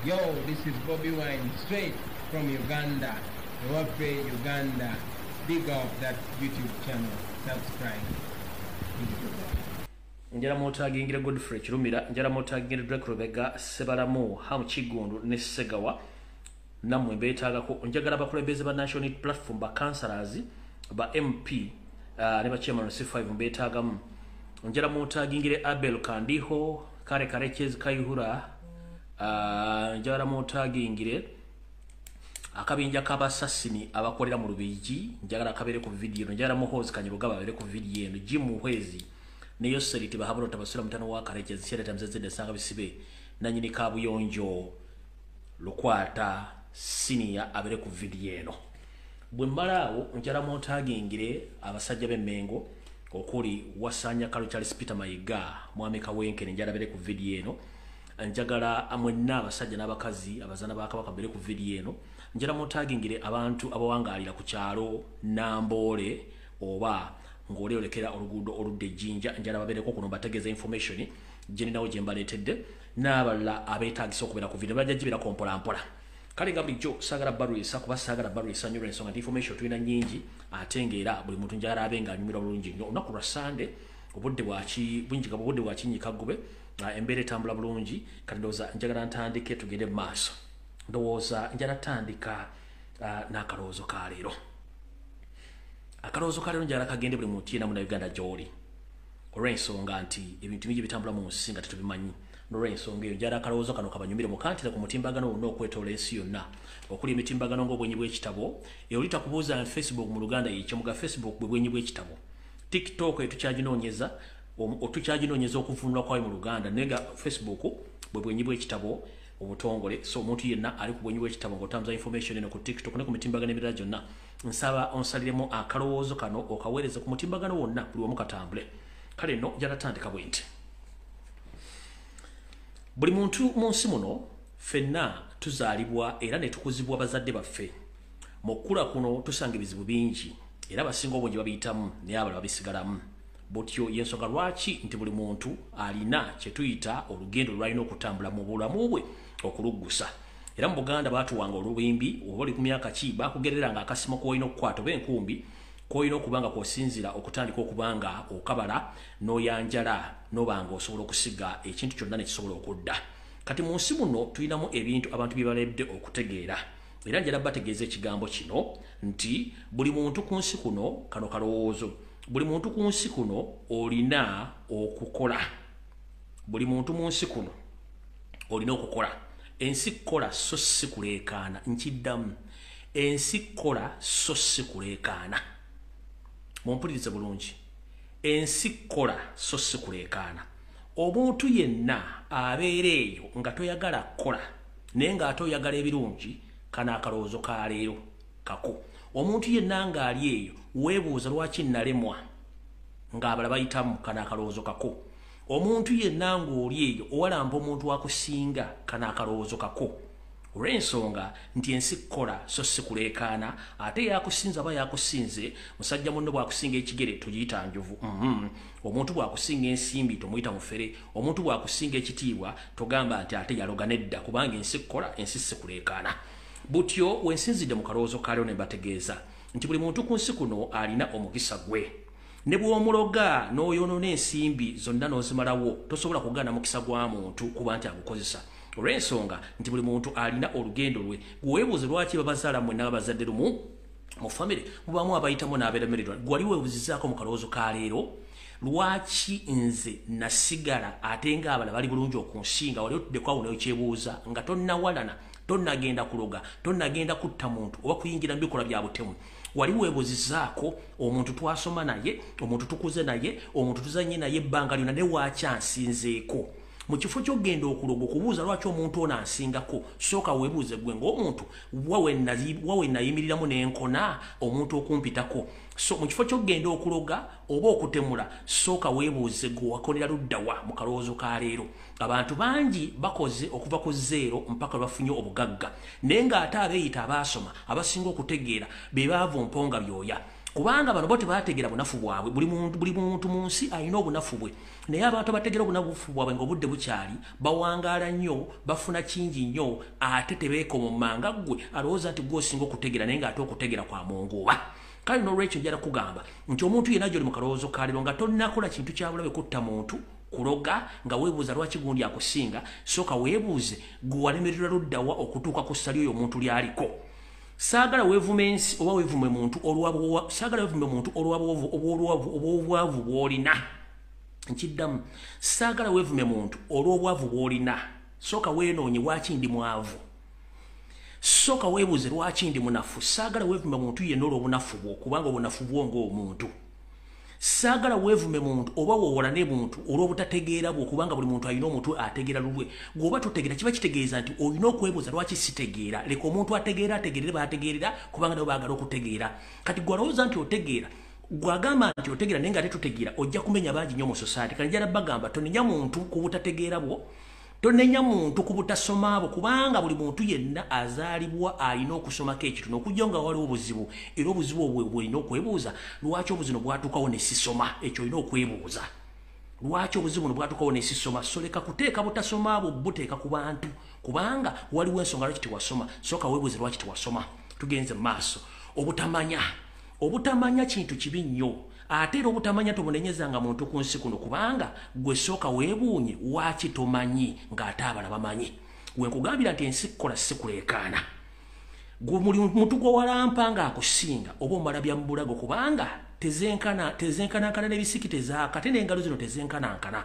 Yo, this is Bobby Wine, straight from Uganda. Ewaffe, Uganda. Big up that YouTube channel. Subscribe. Njala motagingira Godfrey Kirumira, njala motagingira Drake Rubega, Sebalamu, Hamu Kigundu, ne Segawa. Namwe beetagako njagala bakulembeze ba national platform ba councillors ba MP ne ba chairman C5 beetagamu. Njala motagingire Abel Kandiho, Kare Karekezi Kayihura, njala motagingire akabinja kabasasini abakolera mu Lubiji, njagala kabere ku video, njala muhozi Kanyiruga babere ku video eno, Jimu Hwezi neyo seriti bahaburo tabasura mutano wa Karekezi shere tamzeze desanga bisibe nanyini kabuyonjo lukwata senior abere ku video eno. Bwe mbalawo njala motagingire abasajja b'Emmengo okuli Wasanya Kalo Charles Peter Mayiga Mwami Kawenke njala abere ku video eno. Njagala amwenna abasajja n'abakazi abazana bakabaka bere ku video eno. Njala motagingire abantu abawangalira ku kyalo Nambole oba ngole olekera oluguudo oludde Jinja, njala babereko kuno bategeza information jeni nawo jembaletedde n'abala abetagisa okubera ku video bajjibira kompola mpola. Kale gabijo sagala barwisa kuba sagala barwisa nyuro ensonga information tulina nyingi atengera buli muntu njala abenga anyumira bulungi nnyo olunaku lwa Sunday obudde bwaki bunjiga obudde bwakinyika gube embere tambula bulungi kati ndowooza njagala ntandike tugende maaso. Ndowooza njala tandika n'akalowoozo ka leero. Akalowoozo ka leero njala kagende buli muntu yenna mu Uganda gy'oli olw'ensonga nti ebintu bingi bitambula mu nsi nga tetubimanyi. N'olw'ensonga eyo njala akalowoozo kano kabanyumire mukantira ku mutimbagano wonna okwetoola ensi yonna okuli emitimbagano ng'obwenyi bw'ekitabo eolita kubuuza Facebook mu Luganda y'ekyomuga Facebook bwe bwenyi bw'ekitabo. TikTok etukyaginoonyeza otukyaginoonyeza okuvunulwa kwayo mu Luganda nega Facebook bwe bwenyi bw'ekitabo obutongole. So omuntu yenna ali ku bwenyi bw'ekitabo ng'otambuza information eno ku TikTok ne ku mitimbagano emirala gyonna nsaba onsaliremu akalowoozo kano okaweereza ku mutimbagano wonna buli wamu katambule. Kale nno njala tandika bwe nti buli muntu mu nsi muno ffenna tuzaalibwa era ne tukuzibwa bazadde baffe. Mu kkula kuno tusanga ebizibu bingi era abasinga obungi babiyitamu naye abalala babisigalamu. Butyo yensonga lwaki nti buli muntu alina kye tuyita olugendo lwalina okutambula mu bulamu bwe okuluggusa. Era mu Buganda baatuwanga olubimbi oba oli ku myaka ki bakugerera nga akasimo koolina okukwata oba enkumbi koolina okubanga kwosinzira okutandika okubanga okabala n'oyanjala n'obanga osobola okusiga ekintu kyonna ne kisobola okudda. Kati mu nsi muno tulinamu ebintu abantu bye balebde okutegeera era njala bategeeza ekigambo kino nti buli muntu ku nsi kuno kano kalowoozo buli muntu ku nsi kuno olina okukola. Buli muntu mu nsi kuno olina okukola. Ensi kola so si kuleekaana. Nkiddamu ensi kola so si kuleekaana. Mumpulirize bulungi. Ensi kola so si kuleekaana. Omuntu yenna abeera eyo nga toyagala kola naye nga ate oyagala ebirungi kana akalowoozo ka leero kako. Omuntu yenna nga ali eyo weebuuza lwaki nalemwa ng'abala bayitamu kana akalowoozo kako. Omuntu yenna ng'oli eyo owalamba omuntu wakusinga kana akalowoozo kako. Olw'ensonga nti ensi kola so si kuleekaana ate yakusinza aba yakusinze musajja munno bw'akusinga ekigere tugiyita njovu. Omuntu bw'akusinga ensimbi tomuyita mufere. Omuntu bw'akusinga ekitiibwa togamba nti ate yaloga nedda kubanga ensi kola ensi si kuleekaana. Butyo wensinzidde mu kalowoozo ka leero ne mbategeeza nti buli muntu ku nsi kuno alina omukisa gwe. Ne bw'omuloga n'oyonoona ensimbi zonna n'ozimalawo tosobola kugaana mukisa gwa muntu kuba nti agukozesa. Olw'ensonga nti buli muntu alina olugendo lwe. Weebuuze lwaki babazaala mwenna babazadde lumu mu famire mubamu abayitamu n'abeeremererwa. Gwali weebuuzizaako mu kalowoozo ka leero lwaki nze nasigala ate ng'abala bali bulungi okunsinga wali otuddeko awo n'ekyebuuza nga tonnawalana tonnagenda kuloga tonnagenda kutta muntu oba kuyingira mu bikolwa bya butemu. Wali weebuuzizaako omuntu twasoma naye omuntu tukuze naye omuntu tuzanye naye ebbanga lyonna ne waaki ansinzeeko. Mu kifo ky'ogenda okuloga okubuuza lwaki omuntu ono ansingako sooka weebuuze gwe ng'omuntu wawe nayimiriramu n'enkona omuntu okumpitako. So mu kifo ky'ogenda okuloga oba okutemula sooka weebuuze gwe wakolera luddawa mu kalowoozo ka leero. Abantu bangi bakoze okuva ku zero mpaka bafunye obugagga naye ng'ate abeeyita abaasoma abasinga okutegeera be baava mponga byoya. kubanga bano bote bategera bunafu bwabwe buli muntu mu nsi alina obunafu bwe naye abantu abategera obunafu bwabwe ng'obudde bukyali bawangaala nnyo bafuna kingi nnyo ate tebeekoma mu manga ggwe alowooza nti gw'osinga okutegera naye ng'ate okutegera kwa mongoba kale n'olwekyo njala kugamba nti omuntu yenna gy'oli mu kalowoozo ka leero nga tolinakola kintu kya bulabe kutta muntu kuloga nga weebuuza lwaki gundi akusinga sooka weebuuze gwe walemererwa luddawa okutuuka ku ssali oyo omuntu lyaliko saagala weevume ensi oba weevume muntu olw'obwavu bw'olina nkiddamu saagala weevume muntu olw'obwavu bw'olina sooka weenoonye lwaki ndi mwavu sooka weebuuze lwaki ndi munafu saagala weevume muntu yenna olw'obunafu bwo kubanga obunafu bwo ng'omuntu saagala weevume muntu oba woowolane muntu olw'obutategeera bwo kubanga buli muntu alina omuntu ategeera lulwe gweoba totegeera kiba kitegeeza nti olina okwebuuza lwaki sitegeera leka omuntu ategeera ategeerere baategeerera kubanga nabo baagala okutegeera kati gwe alowooza nti otegeera gwagamba nti otegeera naye nga ate totegeera ojja kumenya bangi nnyo mu society kati njala bagamba tonenya muntu ku butategeera bwo tonenya muntu ku butasoma bwo kubanga buli muntu yenna azaalibwa alina okusomako ekitundu okujja nga waliwo obuzibu era obuzibu obwo bwolina okwebuuza lwaki obuzino bwatuukawo ne sisoma ekyo olina okwebuuza lwaki obuzibu buno bwatuukawo ne sisoma so leka kuteeka butasoma bwo buteeka ku bantu kubanga waliwo ensonga lwaki tewasoma sooka weebuuze lwaki tewasoma tugenze mu maaso obutamanya kintu kibi nnyo ate era obutamanya tobunenyezanga muntu ku nsi kuno kubanga gwe sooka weebuunye waaki tomanyi ng'ate abala bamanyi gwe nkugambira nti ensi kukola sikuleekaana gwe muli muntu gwe walampa ng'akusinga oba omala bya mu bulago kubanga tezenkanankana n'ebisiki tezaaka ate n'engalo zino tezenkanankana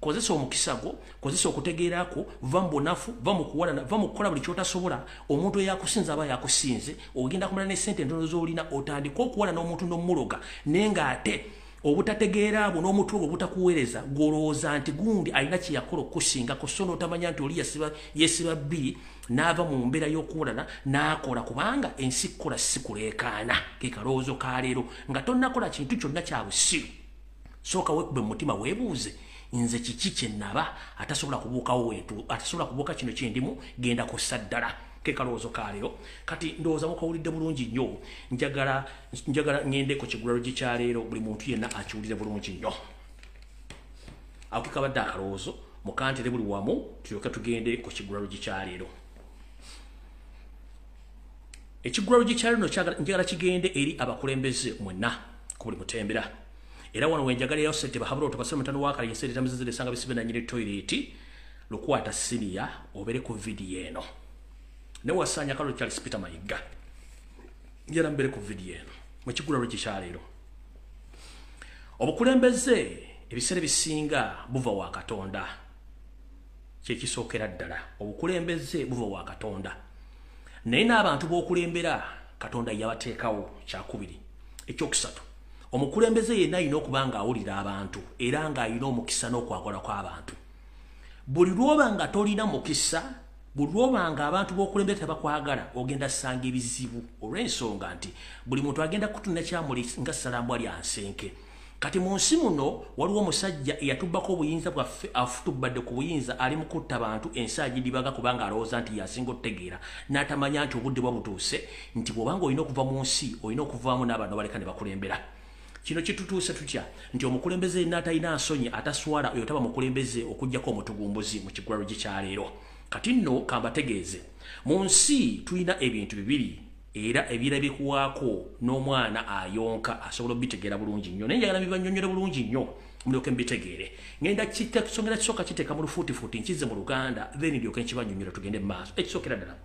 kozesa omukisa gwo kozesa okutegeerako va mu bunafu va mu kuwalana va mu kukola buli kyotasobola omuntu eyakusinza aba yakusinze ogenda kumala n'essente entono z'olina otandika okuwala n'omuntu n'omuloga naye ng'ate obutategeera abo n'omuntu ogwo obutakuweereza gw'olowooza nti gundi alina kye yakola okukusingako so n'otamanya nti oli yesiba bbiri n'ava mu mbeera y'okuwalana n'akola kubanga ensi kukola sikuleekaana ke kalowoozo ka leero nga tonnakola kintu kyonna kya busiru sooka weekube mu mutima weebuuze nze kiki kye nnaba atasobola kubuukawo wentu atasobola kubuuka kino kyendimu genda kussa ddala ke kalowoozo ka leero kati ndowooza mukawulidde bulungi nnyo njagala ngende ku kigulalogi kya leero buli muntu yenna akiwulire bulungi nnyo ako kekabadde akalowoozo mukantere buli wamu tulyoke tugende ku kigulalogi kya leero ekigulalogi kya leero njagala kigende eri abakulembeze mwenna ku buli mutembera era wano wenjagala yawo sente bahabula otobasira mutano wakali yesente tamizizire sanga bisibe na nyiri toilet lukwata senior obere ku video eno ne wasanya kalo Charles Peter Mayiga njala mbere ku video eno mu kigulalogi kya leero obukulembeze ebisere bisinga buva wa Katonda kye kisookera ddala obukulembeze buva wa Katonda naye n'abantu b'okulembera Katonda yabateekawo kyakubiri ekyokusatu omukulembeze yenna alina okuba ng'awulira abantu era ng'alina omukisa n'okwagala kw'abantu buli lw'oba nga tolina mukisa buli lw'oba nga abantu b'okulembera tebakwagala ogenda ssanga ebizibu olw'ensonga nti buli muntu agenda kutunira kyamuli nga ssalambwa lya nsenke kati mu nsi muno waliwo omusajja eyatubbako obuyinza bwaffe afutubbadde ku buyinza ali mu kutta bantu ensi agidibaga kubanga alowooza nti yasinga otutegeera n'atamanya nti obudde bwa butuuse nti bw'obanga olina okuva mu nsi olina okuvaamu n'abantu baleka ne bakulembera kino kitutuuse tutya nti omukulembeze n'atalina nsonyi ataswala oyo taba mukulembeze okuggyako omutugumbuzi mu kigulalogi kya leero kati nno kambategeeze mu nsi tulina ebintu bibiri era ebirabikuwaako n'omwana ayonka asobola obitegeera bulungi nnyo naye njagala bibannyonnyole bulungi nnyo mulyoke mbitegeere ngenda kisongera kisooka kiteeka mu lufuutifuuti nkize mu Luganda then ndyoke nkibannyonnyola tugende mu maaso ekisookera ddala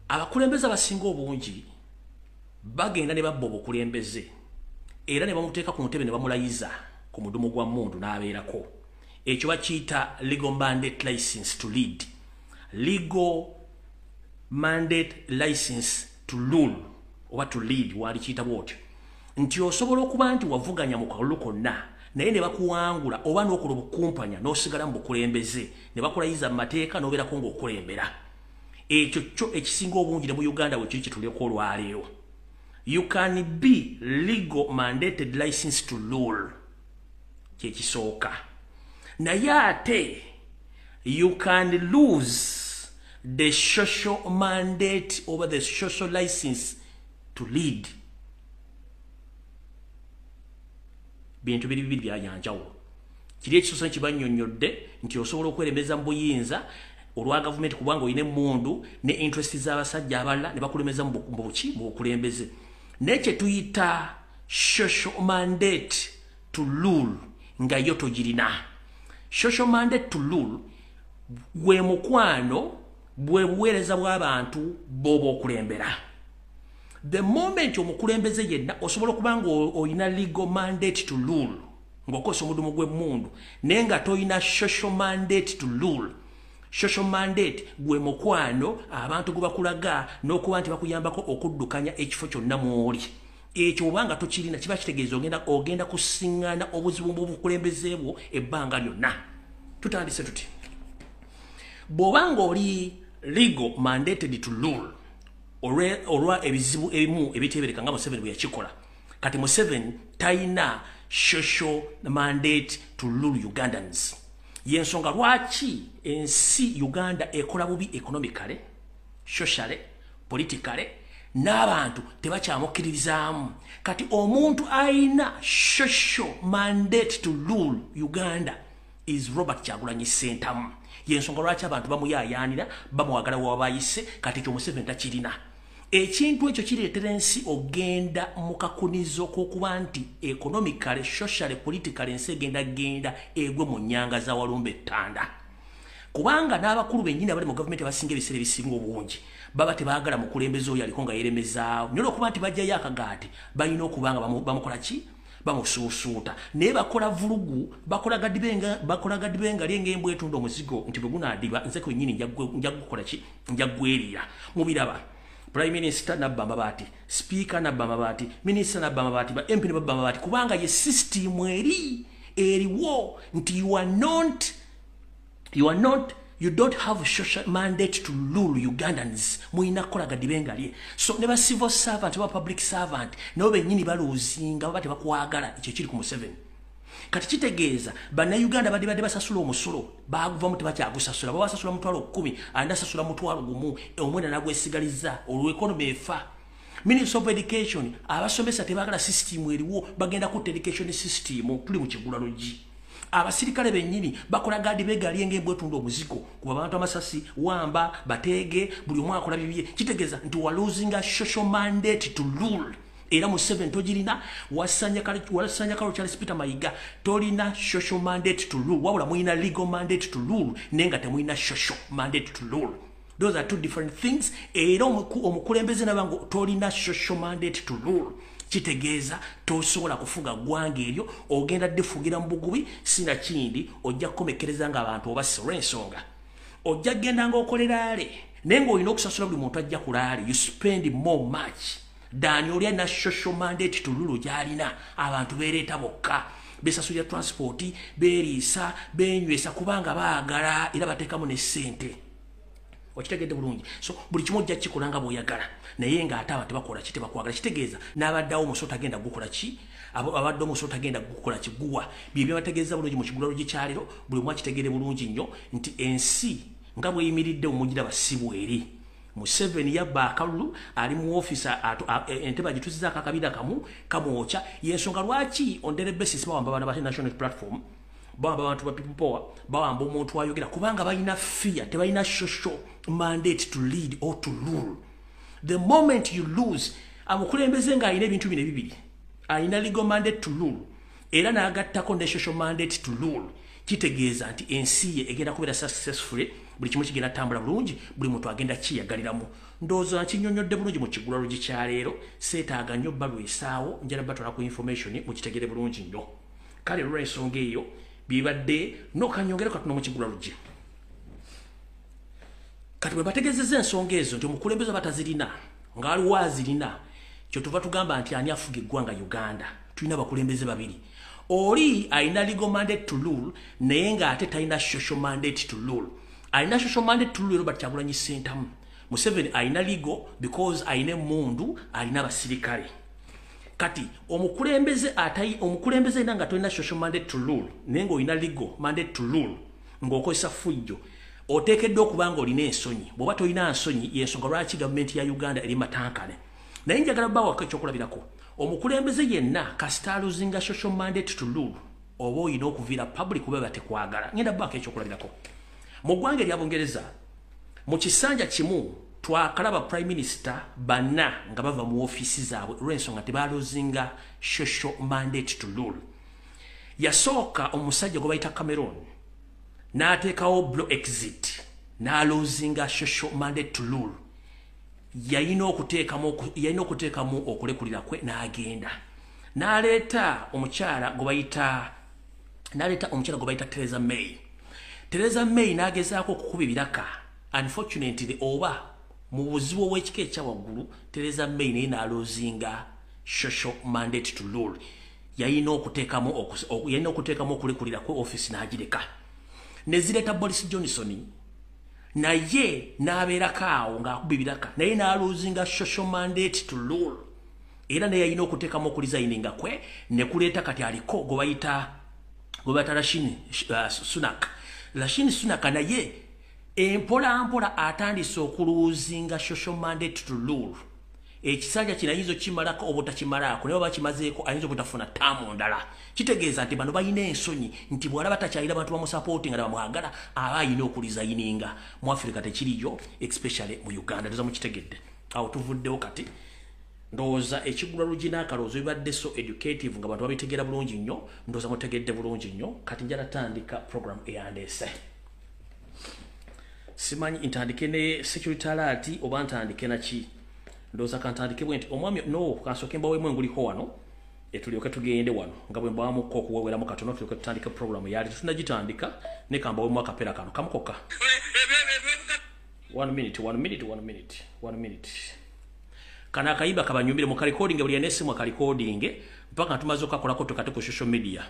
abakulembeze abasinga obungi bagenda ne babba obukulembeze era ne bamuteeka ku ntebe ne bamulayiza ku mudumu gwa mmundu n'abeerako ekyo bakiyita legal mandate license to lead legal mandate license to rule oba to lead wali kiyita bwotyo nti osobola okuba nti wavuganya mu kalulu konna naye ne bakuwangula oba n'okola obukumpanya n'osigala mu bukulembeze ne bakulayiza mu mateeka n'obeerako ng'okulembera ekyo kyo ekisinga obungi ne mu Uganda bwe kiri kitulyeko olwaleero you can be legal mandated license to rule kyekisooka naye ate you can lose the social mandate over the social license to lead bintu bibiri byayanjawo kiri ekisoso kibanyonyodde nti osobola okweremeza mu buyinza olwa government kubanga oyine mundu ne interest z'abasajja abalala ne bakulemeza mu bukulembeze nekye tuyita social mandate to rule nga yo togirina. Social mandate to rule gwe mukwano bwe buweereza bw'abantu bw'oba okulembera. The moment omukulembeze yenna osobola okubanga oyina legal mandate to rule ng'okozesa omudumu gw'emmundu naye nga toyina social mandate to rule. Social mandate gwe mukwano abantu gwe bakulaga n'okuba nti bakuyambako okuddukanya ekifo kyonna mw'oli. Ekyo obanga tokirina kiba kitegeeza ogenda kusiŋŋaana obuzibu bw'obukulembeze bwo ebbanga lyonna. Tutandise tuti bw'obanga oli legal mandated to rule olwa ebizibu ebimu ebiteebereka nga Museveni bwe yakikola kati Museveni tayina social mandate to rule Ugandans. Yensonga lwaki ensi Uganda ekola bubi economically, socially, politically n'abantu tebakyamukkirizaamu. Kati omuntu ayina social mandate to rule Uganda is Robert Kyagulanyi Ssentamu. Yensonga lwaki abantu bamuyayaanira bamuwagala wabayise kati ekyo Museveni takirina. Ekintu ekyo kireetera ensi ogenda mu kakunizo k'okuba nti economically, socially, politically ensi egenda egwe mu nnyanga za walumbe ettanda. Kubanga n'abakulu bennyini abali mu gavumenti abasinga ebiseera ebisinga obungi baba tebaagala mukulembeze oyo aliko nga yeremezaawo. Nyola okuba nti bajjayo akagaati balina okubanga bamukola ki? Bamusuusuuta. Naye bakola vulugu, bakola gadibenga lyenga embwa etunda omuzigo nti bwe gunaadiba nze kwennyini nja kukola ki? Nja gweriira. Mubiraba. Prime Minister nabba amabaati, Speaker nabba amabaati, Minister nabba amabaati, ba MP nabba amabaati kubanga ye system eriwo nti you don't have a social mandate to rule Ugandans. Muina kola gadibengalye. So ne ba civil servant ba public servant nabo bennyini baluzinga baba tebakwagala ekyo kiri ku Museveni. Kati kitegeeza bana Uganda badde basasula omusolo baguva mu tebakyagusasula baba basasula mutwalo 10 anda sasula mutwalo gumu omwenda nagwesigaliza olwo economy efa. Minister of Education abasomesa tebagala system eriwo bagenda ku education system tuli mu kigulalogi. Abasirikale bennyini bakola gadi begali ng'embwa etunda omuzigo kuba abantu amasasi wamba bateege buli omwaka akola bibye. Kitegeeza nti wa losing a social mandate to rule. Era Museveni togirina wasanya kalo Charles Peter Mayiga tolina social mandate to rule wabula muina legal mandate to rule nenga temuina social mandate to rule. Those are two different things. Era omukulembeze nabango tolina social mandate to rule. Kitegeeza tosobola kufuga gwange eryo ogenda defugira mu bugubi sina kindi ojja kukomekereza nga abantu obasira ensonga ojja genda nga okoleraale nenga olina okusasula buli muntu ajja kulaale. You spend more much than oli alina social mandate to rule gyalina. Abantu beereeta bokka besasulira transport beeriisa benywesa kubanga baagala era bateekamu ne ssente. Okitegedde bulungi. So buli kimu ojja kikola nga bw'oyagala naye nga ate abantu bakola ki tebakwagala. Kitegeeza n'abaddawo omusolo tagenda gukola ki? Abadde omusolo tagenda gukola kiguwa. Bye bategeeza bulungi mu kigulalo gy'ekyaliro buli omu akitegere bulungi nnyo nti ensi nga bw'eyimiridde omugira basibu eri. Museveni yabba akalulu ali mu office entebe agituzizaako akabira kamwokya. Yensonga lwaki on daily basis bawamba abaana ba national platform bawamba abantu ba people power bawamba omuntu ayogera kubanga balina fear tebalina social mandate to lead or to rule. The moment you lose amukulembeze nga alina ebintu bino ebibiri alina legal mandate to rule era n'agattako ne social mandate to rule. Kitegeeza nti ensi ye egenda kubeera successful buli kimu kigenda tambula bulungi buli muntu agenda kiyagaliramu. Ndowooza nkinyonyodde bulungi mu kigulalo kyaleero seetaaga nnyo balwesaawo njala batwala ku information mukitegere bulungi nnyo. Kale olw'ensonga eyo bibadde n'okanyongera katuno mu kigulalo gye. Kati bwe bategeezezza ensonga ezo nti omukulembeze batazirina ng'aliwo azirina kyo tuva tugamba nti ani afuga eggwanga Uganda. Tulina abakulembeze babiri. Oli alina legal mandate to rule naye ng'ate talina social mandate to rule. Alina social mandate to rule Robert Kyagulanyi Ssentamu. Museveni alina legal because alina emmundu alina abasirikale. Kati omukulembeze nga tolina social mandate to rule naye ng'olina legal mandate to rule ng'okozesa fujjo oteekeddwa okuba nga olina ensonyi. Bw'oba tolina nsonyi yensonga lwaki gavumenti ya Uganda eri matankane. naye njagala bawa ekyokulabirako omukulembeze yenna kasita aluzinga social mandate to rule oba oyina okuviira public kuba batekwagala ngenda baako ekyokulabirako mu ggwanga erya Bungereza mu kisanja kimu twakalaba prime minister bana nga bava mu office zaabwe olw'ensonga tebaluzinga social mandate to rule yasooka omusajja gwe bayita Cameron n'ateekawo blow exit n'aluzinga social mandate to rule yalina okuteekamu okulekulira kwe n'agenda n'aleeta omukyala gwe bayita Theresa May n'agezaako okukuba ebiraka unfortunately oba mu buzibu obw'ekika ekya waggulu Theresa May naye n'aluzinga social mandate to rule yalina okuteekamu okulekulira kwe office n'agireka ne zireeta Boris Johnson naye n'abeerako awo ng'akuba ebiraka naye n'aluzinga social mandate to rule era naye yalina okuteekamu okulizayininga kwe ne kuleeta kati aliko gwe bayita Rashid Sunak naye empola atandise okuluzinga social mandate to rule ekisanja kino ayinza kimalako obutakimalaako naye bakimazeeko ayinza obutafuna ttaamu ndala kitegeeza nti bano balina ensonyi nti bw'alaba takyalira abantu bamusapoti nga bamwagala aba ayina okulizayininga mu Africa tekiriyo especially mu Uganda ndoza mukitegedde awo tuvuddewo kati ndowooza ekigula lugina akaloozo bibadde so educative nga bantu babitegeera bulungi nnyo ndowooza mutegedde bulungi nnyo kati njala tandika program eyandeese simanyi ntandike ne security alert oba ntandike naki ndowooza kantandike bwe nti omwami no kansooke mbawemu enguliko wano etulyoke tugende wano nga bwe mbawamukko okuweweramu katono tulyoke tutandike program yali tunagitandika ne kambawemu akapera kano kamukoka 1 minute kana akayiba kabanyumire mu recording buli yanese mu recording mpaka tumaze okukolako tukate ku social media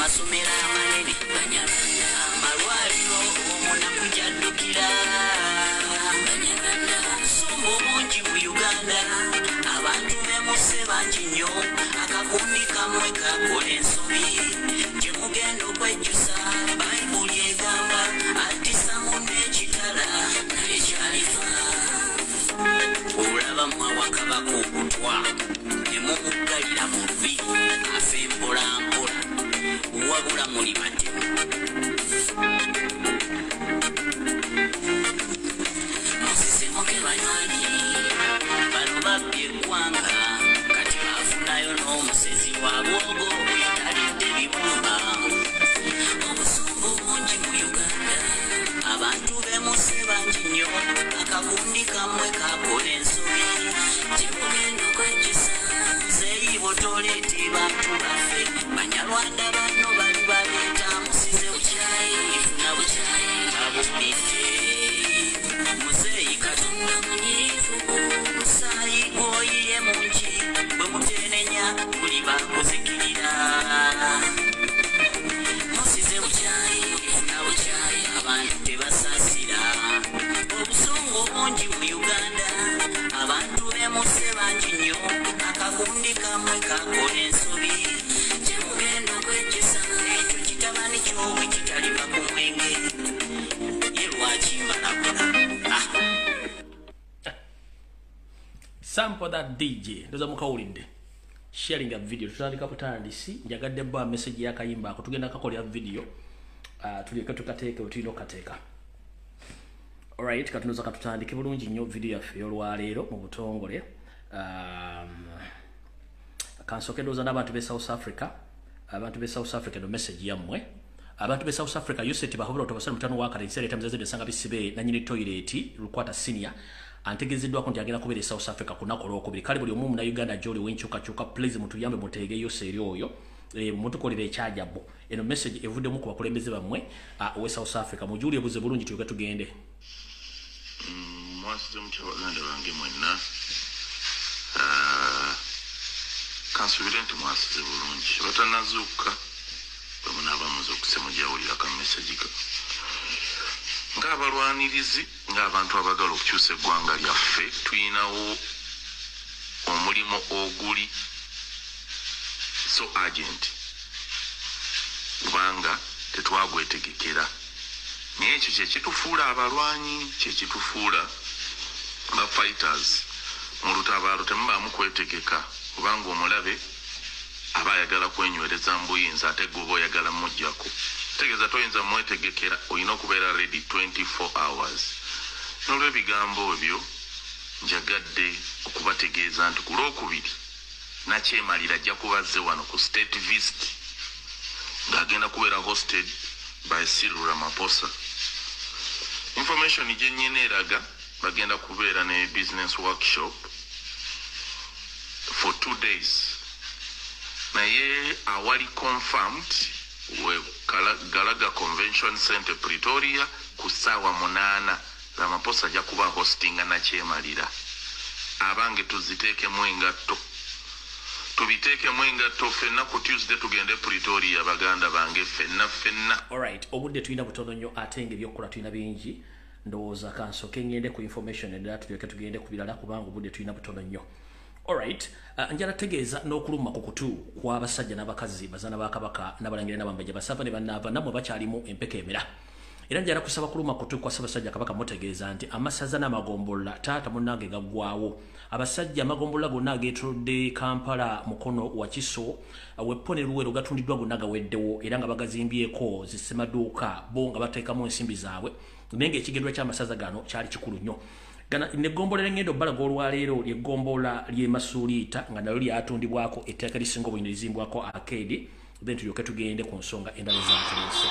Amasomero amanene amalwaliro omunaku gy'addukira muli batemu musisemuke banywanyi bano babbye eggwanga kati bafunayo n'omusezi wa bwogo etalidde bibumba obusungu bungi mu Uganda abantu bemuse bangi nnyo akagundi kamwe kakola ensobi gyemugenda okwejjusa zeeyibotoleeti bantu baffe banyarwanda bano bali baleeta musize bukyayi ifuna bukyayi babumidde muzeeyi katonda munyiivu musaayi gwoyire mungi bwe mutenenya buli bakuzikirira musize bukyayi ifuna bukyayi abantu tebasaasira obusungu bungi mu Uganda abantu bemuse bangi nnyo akagundi kamwe kakola ensobi gyemugenda okwejjusa ekyo kitabani kyobwe kitaliva ku mwenge ye lwaki mbalakola sample that DJ ndoza mukawulidde sharing a video tutandika butandisi njagadde bwa message yakayimba ako tugenda kakolera video tulika tukateeke utino kateeka. Alright, katunoza katutandike bulungi nnyo video yaffe olwaleero mu butongole. Kansoke ndoza n'abantu be South Africa. Abantu be South Africa no message yammwe. Abantu be South Africa yuseti bahobera otobasana mutano wakati nsere tamzaze desanga bisibe na nyine toilet lukwata senior. Antegezeddwako nti agenda kubeera South Africa kunakola okubiri. Kale buli omu na Uganda joli wenkyuka please mutuyambe mutegeyo seri oyo. Mutukolera ekyajabo. Eno message evudde mu kubakulembeze bamwe we South Africa mujuli ebuze bulungi tuyoka tugende. Mwasize mutawaganda bange mwenna kansubire nti mwasize bulungi batanazuuka bwe munaabamuze okusemujawulira ka message ka ng'abalwanirizi ng'abantu abagala okukyusa eggwanga lyaffe tuyinawo omulimu oguli so urgent kubanga tetwagwetegekera naye ekyo kyekitufuula abalwanyi kyekitufuula ba fighters mu lutabaalo temubaamu kwetegeka kubanga omulabe aba ayagala kwenywereza mbuyinza ate gwe oba oyagala mujjako tegeeza toyinza mwetegekera olina okubeera ready 24 hours n'olw'ebigambo ebyo njagadde okubategeeza nti ku lwokubiri nakyemalira ajja kubazze wano ku state visit ng'agenda kubeera hosted by Cyril Ramaphosa. Information gye nnyina eraga bagenda kubeera ne business workshop for 2 days. Naye awali confirmed we Galaga Convention Center Pretoria ku ssaawa 8 Ramaphosa ajja kuba hostinga nakyemalira. Abange tuziteekemu engatto. Tubiteekemu engatto ffenna ku Tuesday tugende Pretoria baganda bange ffenna. Alright, obudde tulina butono nnyo ate ng'ebyokukola tulina bingi. Ndowooza kansoke ngende ku information endala tulyoke tugende ku birala kubanga obudde tulina butono nnyo. Alright, njala tegeeza n'okuluma ku kutu kw'abasajja n'abakazi bazaana ba Kabaka n'abalangira n'abambajja basava ne bannaava namwe bakyalimu empeka emera. Era njala kusaba kuluma kutu kwa Ssaabasajja Kabaka mutegeeza nti amasaza n'amagombola taata munnange gaggwaawo. Abasajja amagombola gonna ageetolodde Kampala mukono wa Kiso weppone luwero gatundiddwa gonna gaweddewo era nga bagazimbyeko zisemaduuka bo nga bateekamu ensimbi zaabwe naye ng'ekigendwa ky'amasaza gano kyali kikulu nnyo. Negombola l'engendo balaga olwaleero ly'eggombola ly'e Masuuliita nga nalyo lyatundibwako etteeka lisinga obuyinza lizimbwako arcade then tulyoke tugende ku nsonga endala ez'akireese.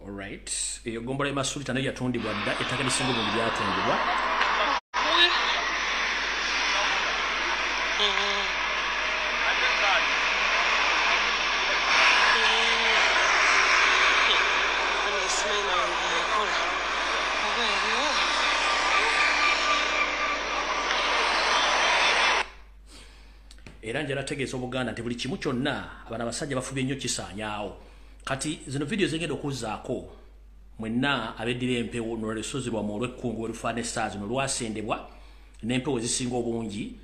Alright, eyo gombola Masuuliita nayo yatundibwa dda ettaka lisinga obungi lyatundibwa. Era njala tegeeza Obuganda nti buli kimu kyonna abana abasajja bafubye nnyo kisaanyaawo. Kati zino video zengenda okuzzaako mwenna abeddira empewo n'olusozi lwammwe olw'ekkungu werufaana essaazi no lwasendebwa n'empewo ezisinga obungi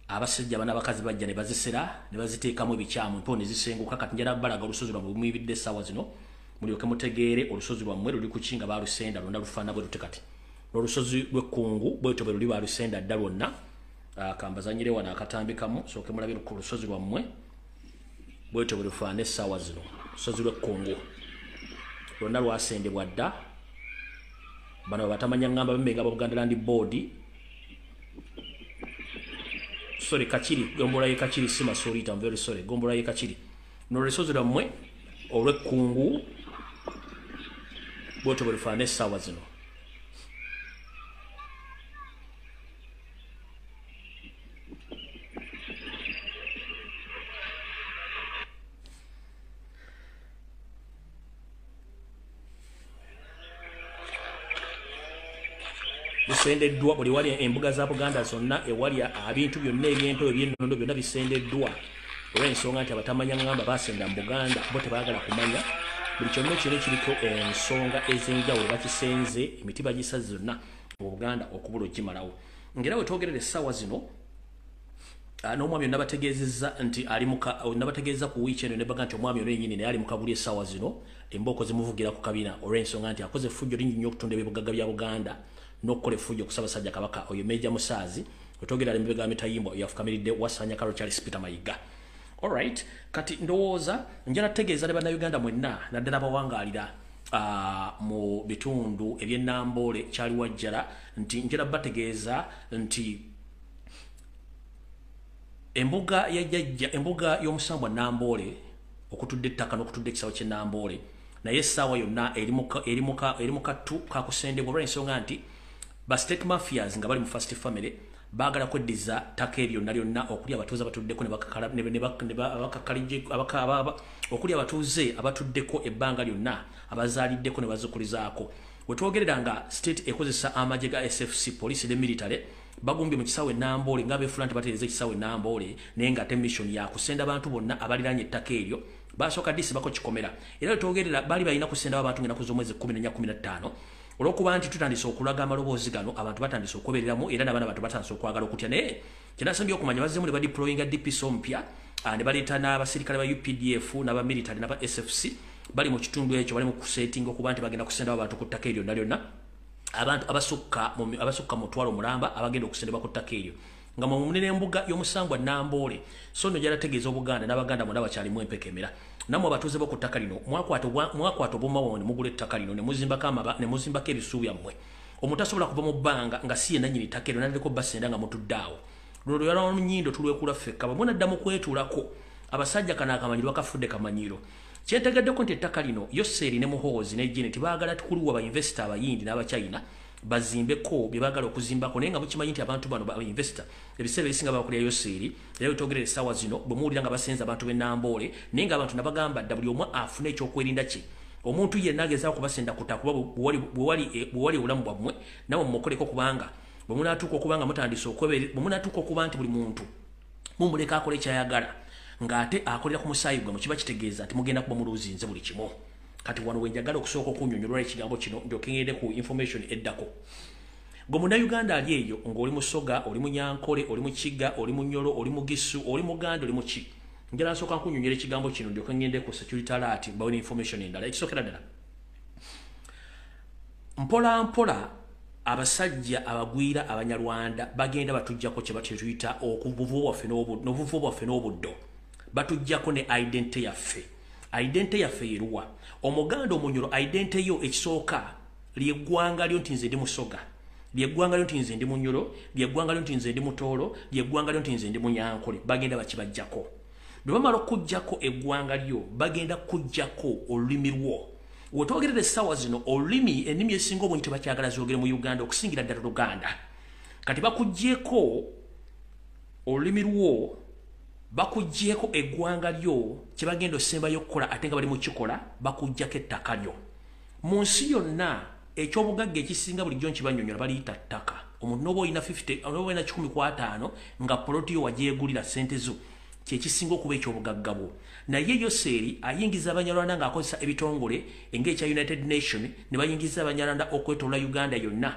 abasajja bana bakazi bajja ne bazisera ne baziteekamu ebikyamu empewo ne zisenguka kati njala balaga olusozi lwammwe lumuyibidde essaawa zino mulyoke mutegeere olusozi lwammwe luli ku kinga baalusenda lwonna lufaana bwe lutte kati n'olusozi lw'ekkungu bwetyo bwe luli baalusenda dda lwonna kambazanyire wano akatambikamu sooke mulabe ku lusozi lwammwe bwetyo bwe lufaana essaawa zino olusozi lw'ekkungu lwonna lwasendebwa dda bano batamanya ngamba bembenga ba Buganda Land Board sorry Kachiri gombola ye Kachiri sima sorry I'm very sorry gombola ye Kachiri no resource lwammwe olw'ekkungu bwetyo bwe lufaana essaawa zino bisendeddwa buli wali embuga za Buganda zonna ewali abintu byonna eby'empewo eby'ennono byonna bisendeddwa olw'ensonga nti abatamanya ngamba basenda mu Buganda bo tebaagala kumanya buli kyonna kino kiriko ensonga ez'enjawulo bakisenze emiti bagisaze zonna mu Buganda okubula okimalawo ngera bwe twogerera essaawa zino n'omwami yonna bategeezezza nti nabategeeza ku wiiki eno ne baga nti omwami ono yennyini naye ali mu kabuli essaawa zino embooko zimuvugira ku kabina olw'ensonga nti akoze effujjo lingi nnyo okutunda ebibugagga bya Buganda n'okukola effujjo ku Ssaabasajja Kabaka oyo Meja Musaazi wetwogera emibega Mitayimbo yafukamiridde Wasanya Karo Charles Peter Mayiga. Alright, kati ndowooza njala tegeeza ne bannayuganda mwenna naddala bawangaalira mu bitundu eby'Ennamboole Kyali Wajjala nti njala bategeeza nti embuga y'omusambwa Namboole okutudde ettaka n'okutudde ekisaawe ky'Ennamboole naye essaawa yonna eri mu kattu kakusendebwa olw'ensonga nti ba state mafias nga bali mu first family baagala kweddiza ttaka eryo lyonna okuli abatuuze abatuddeko okuli abatuuze abatuddeko ebbanga lyonna abazaaliddeko ne bazikulizaako wetwogerera nga state ekozesa amagye ga SFC police ne military bagumbye mu kisaawe Namboole nga beefula nti batereeza ekisaawe Namboole naye nga ate mission yakusenda abantu bonna abaliraanye ettaka eryo basooka disi bako kikomera era wetwogerera baali balina kusendawo abantu ng'ennaku z'omwezi 14-15 olw'okuba nti tutandise okulaga amaloboozi gano abantu batandise okubeereramu era n'abaana bantu batandise okwagala okutya naye kyenasembye okumanya bazzemu ne badeployinga DPS omupya ne baleeta n'abasirikale ba UPDF n'abamilitary n'aba SFC bali mu kitundu ekyo bali mu kusetinga okuba nti bagenda kusendawo abantu ku ttaka eryo lyonna abantu abasukka mutwalo mulamba abagenda okusendebwa ku ttaka eryo nga mu munene embuga y'omusambwa Namboole so nno gyalategeeza Obuganda n'Abaganda mwonna bakyalimu empekemera namwe abatuuze bo ku ttaka lino mwakwata obumawoni mugula ettaka lino ne muzimbako ebisuubi byammwe omuntu asobola kuva mu bbanga nga si yenna nnyini ttaka eryo naddeko basenda nga mutuddeawo luno lwala munyindo tulwekula ffekka bwe munaddamu kwetuulako abasajja kano akamanyiro bakafudde kamanyiro kyentegeddeko nti ettaka lino Yoseri ne Muhoozi ne Jene tibaagala tukuliwa bainvesita abayindi n'Abachina bazimbeko bye baagala okuzimbako naye nga mukimanyi nti abantu bano bainvesita ebiseera ebisinga bakulira Yoseri era wetwogerera essaawa zino bwe muwulira nga basenza abantu b'e Namboole naye nga abantu nabagamba dda buli omu afune ekyokwerinda kye omuntu yenna agezaako kubasenda kuta kuba bwe wali obulamu bwammwe nawe mumukoleko kubanga bwe munaatuuka okuba nga mutandise bwe munaatuuka okuba nti buli muntu mumuleka akole ekyayagala ng'ate akolera ku musaayi gwe mukiba kitegeeza nti mugenda kuba muluuzinze buli kimu kati wano wenjagala okusooka okunnyonnyola ekigambo kino ndyokengende ku information eddako gwe munnayuganda ali eyo ng'oli mu Soga oli mu Nyankole oli mu Kiga oli mu Nyolo oli mu Gisu oli mu Ganda oli mu ki njala nsooka nkunnyonnyola ekigambo kino ndyokengende ku security alert bawe information endala ekisookera ddala mpola mpola abasajja abagwira abanyarwanda bagenda batujjako kye tuyita okubuvu bwaffe n'obuddo batujjako ne identity yaffe yeruwa omuganda omunyolo identity yo ekisooka lyeggwanga lyo nti nze ndi Musoga lyeggwanga lyo nti nze ndi Munyolo lyeggwanga lyo nti nze ndi Mutoolo lyeggwanga lyo nti nze ndi Munyankole bagenda bakibajjako bwe bamala okujjako eggwanga lyo bagenda kujjako olulimi lwo wetwogerera essaawa zino olulimi ennimi esinga obungi tebakyagala zoogere mu Uganda okusingira ddala Luganda kati bakuggyeko olulimi lwo bakuggyeko eggwanga lyo kye bagenda osembayo okukola ate nga bali mu kikola bakuggyako ettaka lyo mu nsi yonna ekyobugagga ekisinga bulijjo nkibannyonnyola baliyita ttaka omuntu n'oba olina 1,5 nga poloti yo wagyegulira ssente zo kyekisinga okuba ekyobugagga bwo naye Yoseri ayingiza Abanyarwanda ng'akozesa ebitongole ng'ekya United Nation ne bayingiza Abanyarwanda okwetoola Uganda yonna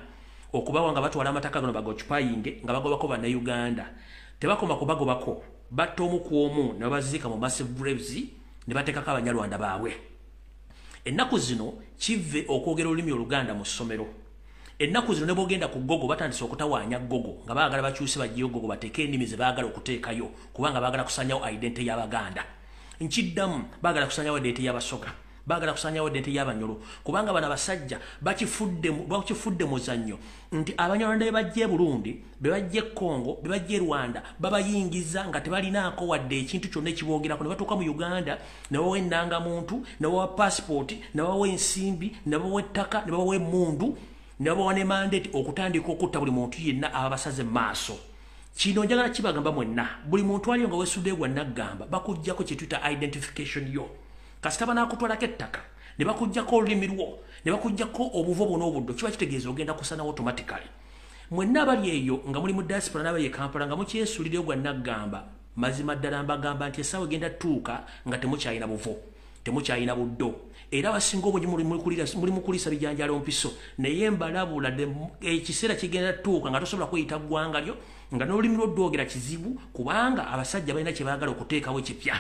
okubawa nga batwala amataka gano bagochupayinge nga bagobako banna Uganda tebakoma kubagobako batta omu ku omu ne baziika mu massive graves ne bateekako abanyarwanda baabwe. Ennaku zino kive okwogera olulimi Oluganda mu ssomero. Ennaku zino ne bogenda ku gogo batandise okutawaanya gogo nga baagala bakyuse bagiyo gogo bateeke ennimi ze baagala okuteekayo kubanga baagala kusanyawo identity y'Abaganda. Nkiddamu baagala kusanyawo identity y'Abasoga, baagala kusanyawo identity y'Abanyoro kubanga bano abasajja bakifudde muzannyo nti Abanyarwanda be bajje Burundi, be bajje Congo, be bajje Rwanda babayingiza nga tebalinaako wadde ekintu kyonna ekiboogerako ne batuuka mu Uganda ne bawa ennangamuntu, ne bawa passport, ne bawa ensimbi, ne bawa ettaka, ne bawa emmundu, ne bawa ne mandate okutandika okutta buli muntu yenna abasaze maaso. Kino njagala kibagamba mwenna buli muntu aliyo nga weesudde gwa naggamba bakujjako kye tuyita identification yo. Kasita banaakutwalako ettaka ne bakujjako olulimi lwo ne bakujjako obuvo bwonna obuddo kiba kitegeeza ogenda kusana automatically. Mwenna abali eyo nga muli mu diaspora n'abali e Kampala nga mukyesuuliryo gwa naggamba mazima ddala mbagamba nti essaawa egenda tuuka nga temukyalina buvo, temukyalina buddo. Era abasinga obungi muli mukulisa bijanjalo mpiso naye mbalabula ekiseera kigenda tuuka nga tosobola kweyita ggwanga lyo nga n'olulimi lw'oddwogera kizibu kubanga abasajja balina kye baagala okuteekawo ekipya.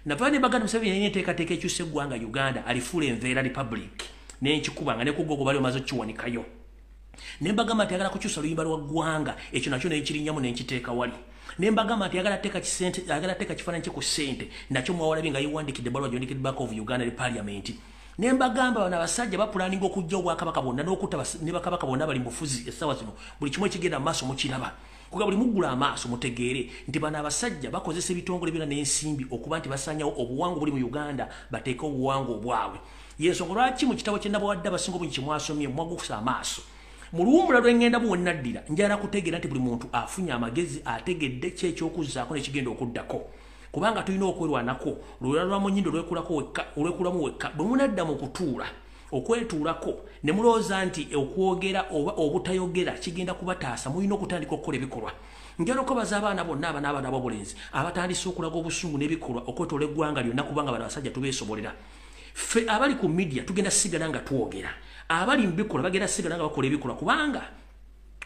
Nava ne baganda Museveni yalina enteekateeka ekyusa eggwanga Uganda alifuula enveera republic n'enkikuba nga ne ku gogo bali omaze okkiwanikayo. Ne mbagamba nti ayagala kukyusa oluyimba lwa ggwanga ekyo nakyo n'ekirinyamu n'enkiteeka wali. Ne mbagamba nti ayagala teeka kifaananyi kye ku ssente nakyo mwawalabye nga yeewandikidde ebbaluwa gy'ondikidde Bank of Uganda ne Parliament. Ne mbagamba bano abasajja bapulaninga okujja Obwakabaka bwonna n'okutta ne bakabaka bonna bali mu bufuzi essaawa zino buli kimu ekigenda mu maaso mukiraba. Kuga buli muggula amaaso mutegeere nti bano abasajja bakozesa ebitongole byonna n'ensimbi okuba nti basanyawo obuwangwa buli mu Uganda bateeke obuwangwa obwabwe. Y'ensonga lwaki mu kitabo kye nabawadde abasinga obungi kye mwasomye mwagusa amaaso. Mu luwummula lw'engenda buwonna ddira njagala kutegeera nti buli muntu afunye amagezi ategedde ki eky'okuzzaako n'ekigenda okuddako. Kubanga tulina okwerwanako lulala lwa munyindo olwekulamu wekka bwe munadda mu kutuula okwetuulako ne mulowooza nti okwogera oba obutayogera kigenda kubataasa mulina okutandika okukola ebikolwa. Njagala okubaza abaana bonna abaana ab'obulenzi abatandise okulaga obusungu n'ebikolwa okwetoola eggwanga lyonna kubanga bano abasajja tubeesobolera. Ffe abali ku media tugenda sigala nga twogera, abali mu bikolwa bagenda sigala nga bakola ebikolwa kubanga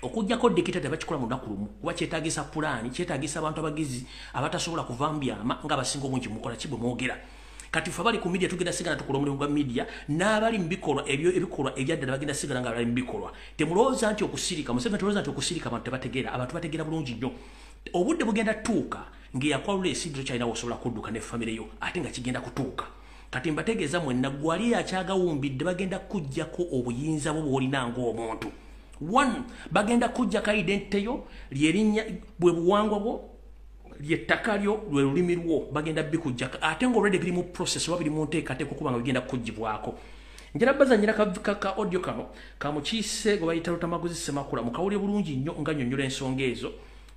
okujjako dikita tebakikola mu lunaku lumu kuba kyetaagisa pulaani, kyetaagisa abantu abagezi abatasobola kuva mu byama ng'abasinga obungi mukola ki bwe mwogera. Kati ffe abali ku media tugenda sigala tukola omulimu gwa media n'abali mu bikolwa ebikolwa ebyaddala bagenda sigala nga bali mu bikolwa. Temulowooza nti okusirika Museveni tulowooza nti okusirika abantu tebategeera, abantu bategeera bulungi nnyo. Obudde bugenda tuuka ng'eyakwalula esidiro kyalina wosobola kudduka ne famire yo ate nga kigenda kutuuka. Kati mbategeeza mwenna gwali akyagawumbidde bagenda kujjako obuyinza bwo bw'olina ng'omuntu. One, bagenda kujjako identity yo lyerinnya bwe buwangwa bwo lyettaka lyo lwe lulimi lwo bagenda bikujjako ate ng'olwedde biri mu process oba biri mu nteekateeka okuba nga bigenda kukuggyibwako. Njala bazanyira ka audio kano kamukiise gwe bayita Lutamaguzi Semakula mukawulire bulungi nnyo nga nnyonnyola ensonga ezo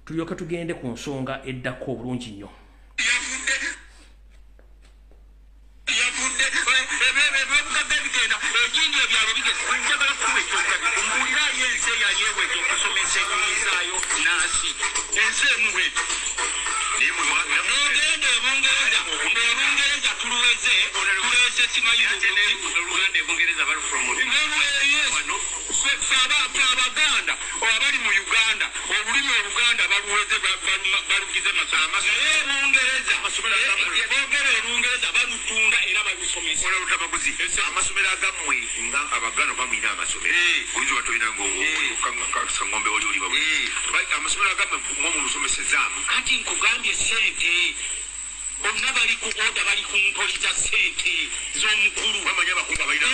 tulyoke tugende ku nsonga eddako obulungi nnyo. Amasomero agamwe nga abagano bamwina amasomero oyinza batolina ng'ongombe oli oli bawe amasomero agamwe mu lusomesezaamu anti nkugambye sente bonna bali ku oda bali ku mpoliza sente z'omukulu bamanya abakungu abalina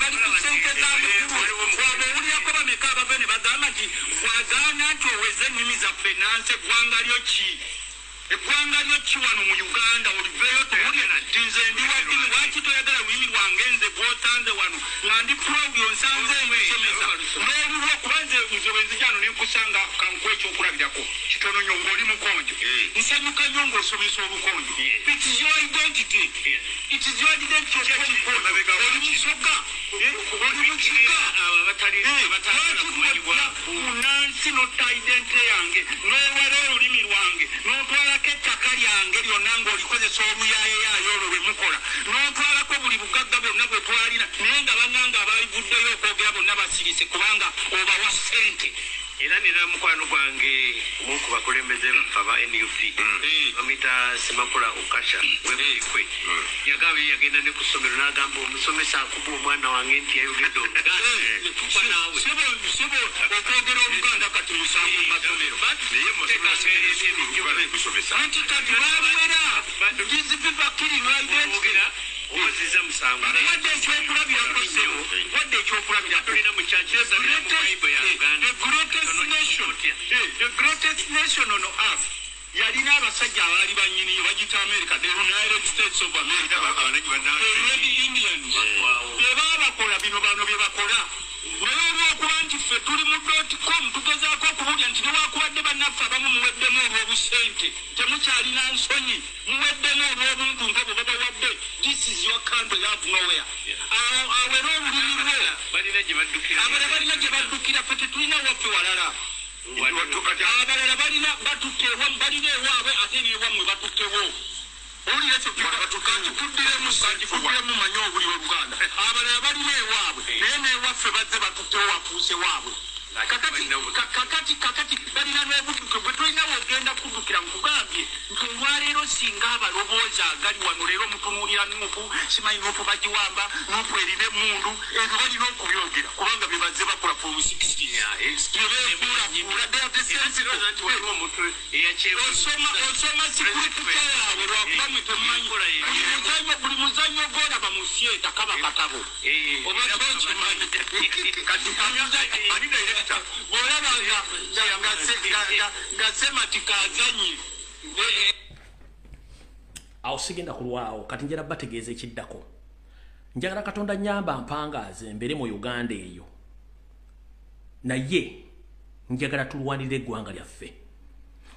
bali ku sente z'omukulu bw'abawulirako bameka abava ne bagamba nti bwagaana nti oweze ennimi zaffe nanse eggwanga lyo ki eggwanga lyo ki wano mu Uganda oliveeyo tuwulire nti nze ndi waddini lwaki toyagala lulimi lwange nze bw'osanze wano nga ndi proud onsanze omusomesa n'olulwo kuba nze nzijano ne nkusanga kanku ekyokulabirako kitono nnyo ng'oli mukonjo nsanyuka nnyo ng'osomesa obukonjo it is your identity it is your identity oli musoga oli mukiga munansi notta identity yange n'owera olulimi lwange n'otwalako ettaka lyange lyonna ng'olikozesa oluyaayayayo olwo lwe mukola n'otwalako buli bugagga bwonna bwe twalina naye nga bannanga abalivuddeyo okwogera bonna bonna basirise kubanga obawa ssente era nina mukwano gwange omu ku bakulembeze baffe NUP bamuyita Semakula Okasha webikwe yagaba yagenda ne ku ssomero n'agamba omusomesa akuba omwana wange nti yayogedde okufa naawe sebo okwogera Oluganda kati musango mu masomero anti kati baawera these people are killing my identity obaziza musango wadde ekyokulabirako sebo wadde ekyokulabirako tulina mu kyakireza mu Bible ya Uganda the greatest nation on earth yalina abasajja abaali banyiniyo bagita America, the United States of America, the Indians bebabakola bino bano byebakola naye olwokuba nti ffe tuli mu .com tugezaako okubuulya nti newakubadde bannaffe abamu muweddemu olw'obusente temukyalina nsonyi muweddemu olw'obuntu nga bwe babawadde. This is your country, you have nowhere. Awera olulimi lwe abala balina gye baddukira ffe tetulina waffe walala. Abalala balina batutteewo balina ewaabwe ate n'ewammwe batuttewo. Owulira kituddiramu manye obuli Oluganda. Abalala balina ewaabwe naye n'ewaffe bazze batuttewo wafuuse waabwe. Kakati balina n'obudduke bwe tulina wogenda kuddukira nkugambye nti olwaleero singa abaloboozi agali wano leero mutunuulira Nuupu simanyi Nuupu bagiwamba Nuupu erina emmundu ebyo balina okubyogera kubanga bye bazze bakola for 60 osoma sikulituka yaabwe lwakuba mwe temumanyi buli muzannyo gwolaba mu syeta kaba katabo oba tokimanyi olabanga ngasema tikazanyi awo sigenda kulwawo kati njala bategeeza ekiddako. Njagala Katonda nyamba mpangaaze mbere mu Uganda eyo naye njagala tulwanirire eggwanga lyaffe.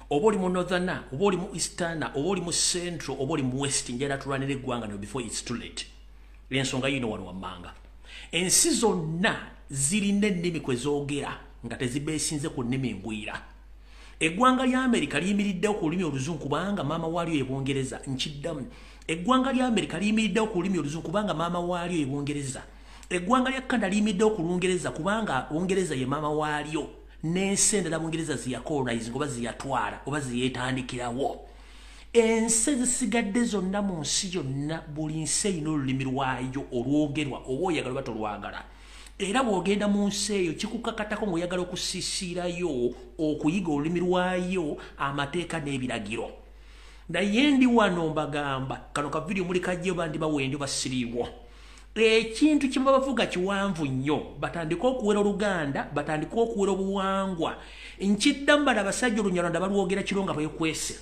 Oba oli mu Northerner, oba oli mu Easterner, oba oli mu Central, oba oli mu West, njagala tulwanirire eggwanga lyo before it's too late. Ensonga yino wano wammanga ensi zonna zirina ennimi kwe zoogera nga tezibeesinze ku nnimi engwira. Eggwanga lya Amerika liyimiriddewo ku lulimi oluzungu kubanga maama waalyo ye Bungereza. Nkiddamu, eggwanga lya Amerika liyimiriddewo ku lulimi oluzungu kubanga maama waalyo ye Bungereza. Eggwanga lya Canada liyimiriddewo ku Lungereza kubanga Bungereza ye maama waalyo n'ensi endala Bungereza ziyakolonize oba ziyatwala oba ziyeetandikirawo. Ensi ezisigadde zonna mu nsi yonna buli nsi erina olulimi lwayo olwogerwa oba oyagala oba tolwagala. Era bw'ogenda mu nsi eyo kikukakatako ng'oyagala okusiisirayo okuyiga olulimi lwayo amateeka n'ebiragiro. Naye ndi wano mbagamba kano ka video muli kajje bandi bawendi basiriiwo. Ekintu kye bavuga kiwanvu nnyo batandika okuwera Oluganda batandika okuwera obuwangwa. Nkiddamu bala abasajja Olunyalwanda balwogera kiro nga beekwese.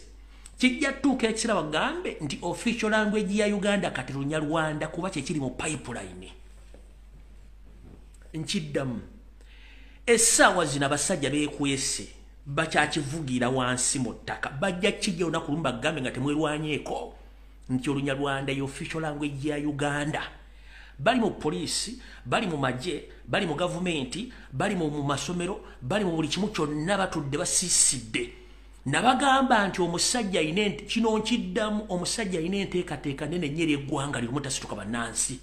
Kijja tuuka ekisera bagambe nti official language ya Uganda kati Lunyalwanda kuba kye kiri mu pipeline. Nkiddamu essaawa zino abasajja beekwese bakyakivugira wansi mu ttaka bajja kijja olunaku lumu bagambe nga temwerwanyeeko nti Olunyalwanda ye official language ya Uganda. Bali mu poliisi, bali mu magye, bali mu gavumenti, bali mu masomero, bali mu buli kimu kyonna batudde basiisidde. Nabagamba nti omusajja ayina kino nkiddamu omusajja ayina enteekateeka nene nnyo eri eggwanga limu tasituka bannansi.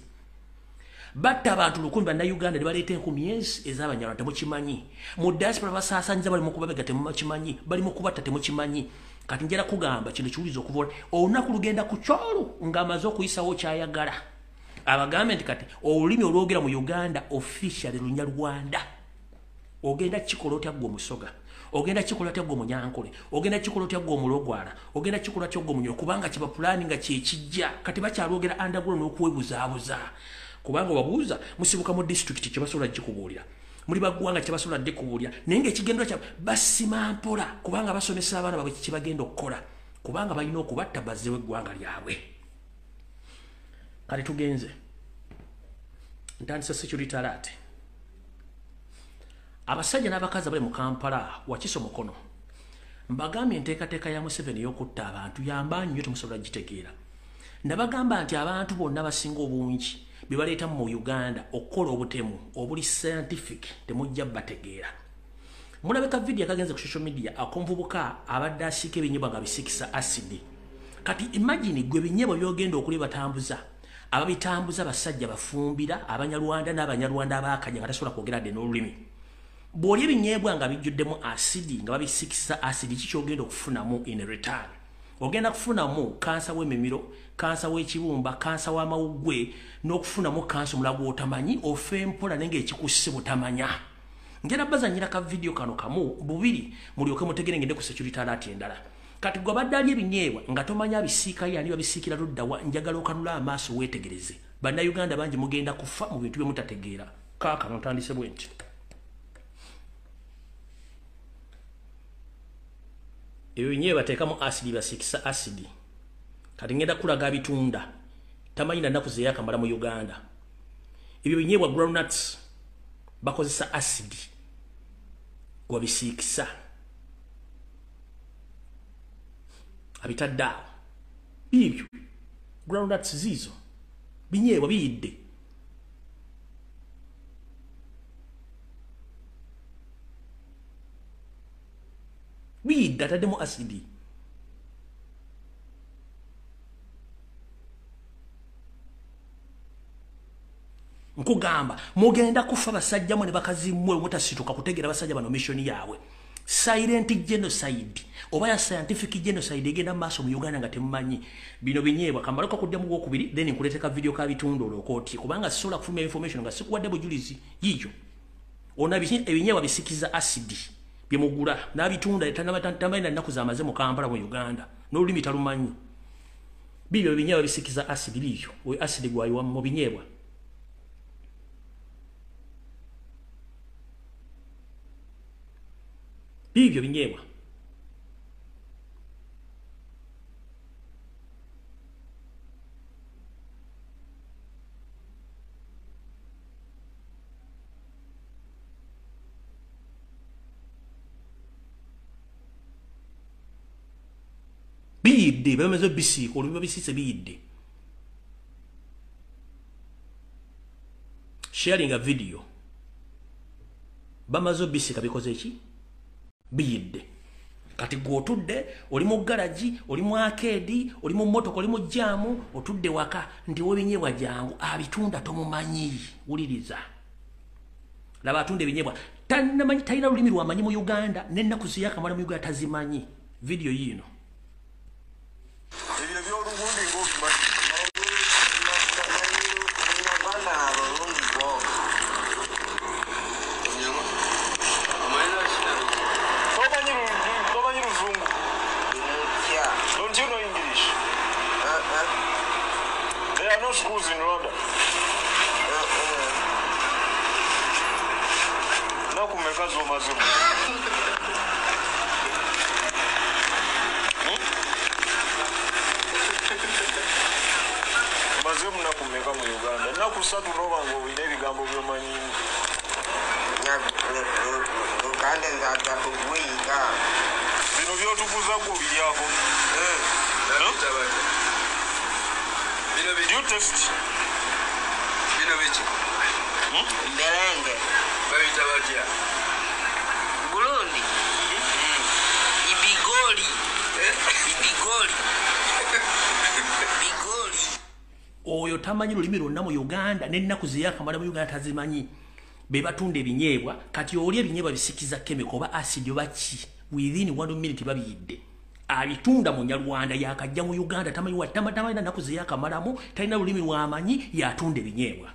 Batta abantu 100 bannayuganda ne baleeta 10,000 ez'Abanyarwanda temukimanyi. Mu diaspora basaasanyiza bali mu kubabega temukimanyi, bali mu kubatta temukimanyi. Kati njala kugamba kino kiwuliza okuvola olunaku lugenda ku kyolu ng'amaze okuyisawo kyayagala. Abagambe nti kati olulimi olwogera mu Uganda officially Lunyalwanda. Ogenda kikola otya gwe Omusoga, ogenda kikola otya gwe Omunyankole, ogenda kikola otya gwe Omulogwala, ogenda kikola otya gwe Omunyo kubanga kiba planning nga kyekijja kati bakyalwogera underground n'okuwebuzaabuza. Kubanga wabuuza musibuka mu district kye basobola gikubuulira muli baggwanga kye basobola dikubuulira naye ng'ekigendwa kya basima mpola kubanga basomesa abaana baabwe kye bagenda okukola kubanga balina okubatta bazzewo eggwanga lyabwe. Kale tugenze ntandisa security alert. Abasajja n'abakazi abali mu Kampala wakiso mukono mbagambye enteekateeka ya Museveni ey'okutta abantu yambaanyi nnyo temusobola gitegeera. Nabagamba nti abantu bonna basinga obungi bibaleeta mu Uganda okukola obutemu obuli scientific temujja bategeera. Mulabeka video akagenze ku social media akonvubuka abadde asiika ebinyebwa nga bisikisa acid. Kati imagine gwe binyebwa byogenda okuli batambuza ababitambuza basajja bafumbira abanyarwanda n'abanyarwanda abakanya nga tasobola kwogera de n'olulimi bw'olya ebinyeebwa nga bijjuddemu asidi nga babisikisa asidi kikyogenda okufunamu in return ogenda kufunamu kansa w'emimiro kansa w'ekibumba kansa w'amawuggwe n'okufunamu kansa omulala gw'otamanyi ofa empola naye ng'ekikusse butamanya ngenda bazanyira ka video kano kamu bubiri mulyoke mutegere ngende ku security alert endala kati gwe badde alya ebinyeebwa nga tomanya abisiika ye ani babisiikira luddawa njagala okanula amaaso weetegereze bannayuganda bangi mugenda kufa mu bintu bye mutategeera kaakano ntandise bwe nti ebyo binyeebwa bateekamu asidi basiikisa asidi kati ngenda kulaga bitunda tamanyi na nnaku zeyakamala mu Uganda ebyo binyeebwa groundnuts bakozesa asidi gwabisiikisa abitadde awo bibyo groundnuts ziizo binyeebwa biyidde biyidde ataddemu asidi nkugamba mugenda kufa basajjamu ne bakazimmwe mutasituka kutegeera basajja bano missioni yaabwe silent genocide oba ya scientific genocide egenda maaso mu Uganda nga temumanyi bino binyeebwa kamaloka kuddamu gwokubiri then nkuleeteka video ka bitundu olwokooti kubanga sisobola kufuluma information nga sikuwadde bujulizi yiikyo ona ebinyeebwa bisikiza asidi byemugula n'abitunda tamanyi na nnaku zamaze mu Kampala mu Uganda n'olulimi talumanyi bibyo ebinyeebwa bisikiza asidi bibyo we asidi gwayiwa mu binyeebwa bibyo binyeebwa biyidde bamaze bisiika olwo bisiise biyidde sharing a video bamaze bisiika bikoze ki biyidde kati gw'otudde oli mu garaji oli mu arcade oli mu motoka oli mu jaamu otudde waka ndi w'ebinyeebwa jangu abitunda tomumanyi wuliriza laba atunda ebinyeebwa tannamanyi talina lulimi lwamanyi mu Uganda n'ennaku ziyakamala mu Uganda tazimanyi video yino ebyo by'olugundi ng'okimanyi schools in Rwanda. Nakumeka zo mazuru. Mazuru nakumeka mu Uganda. Nakusatu nobango wine bigambo byomanyi. Uganda nzata kubuyiga. Bino byotukuza ko biryako. You test. Mberenge. Babitabajia. Burundi. Ibigoli. Ibigoli. Ibigoli. Oyo tamanyi lulimi lwonna mu Uganda n'ennaku zeyakamala mu Uganda tazimanyi be batunda ebinyeebwa kati oli ebinyeebwa bisikiza chemical oba acid oba ki within 1 minute babiyidde abitunda mu Nyarwanda yakajja mu Uganda tamanyi na nnaku zeyakamalamu talina lulimi lwamanyi yatunda ebinyeebwa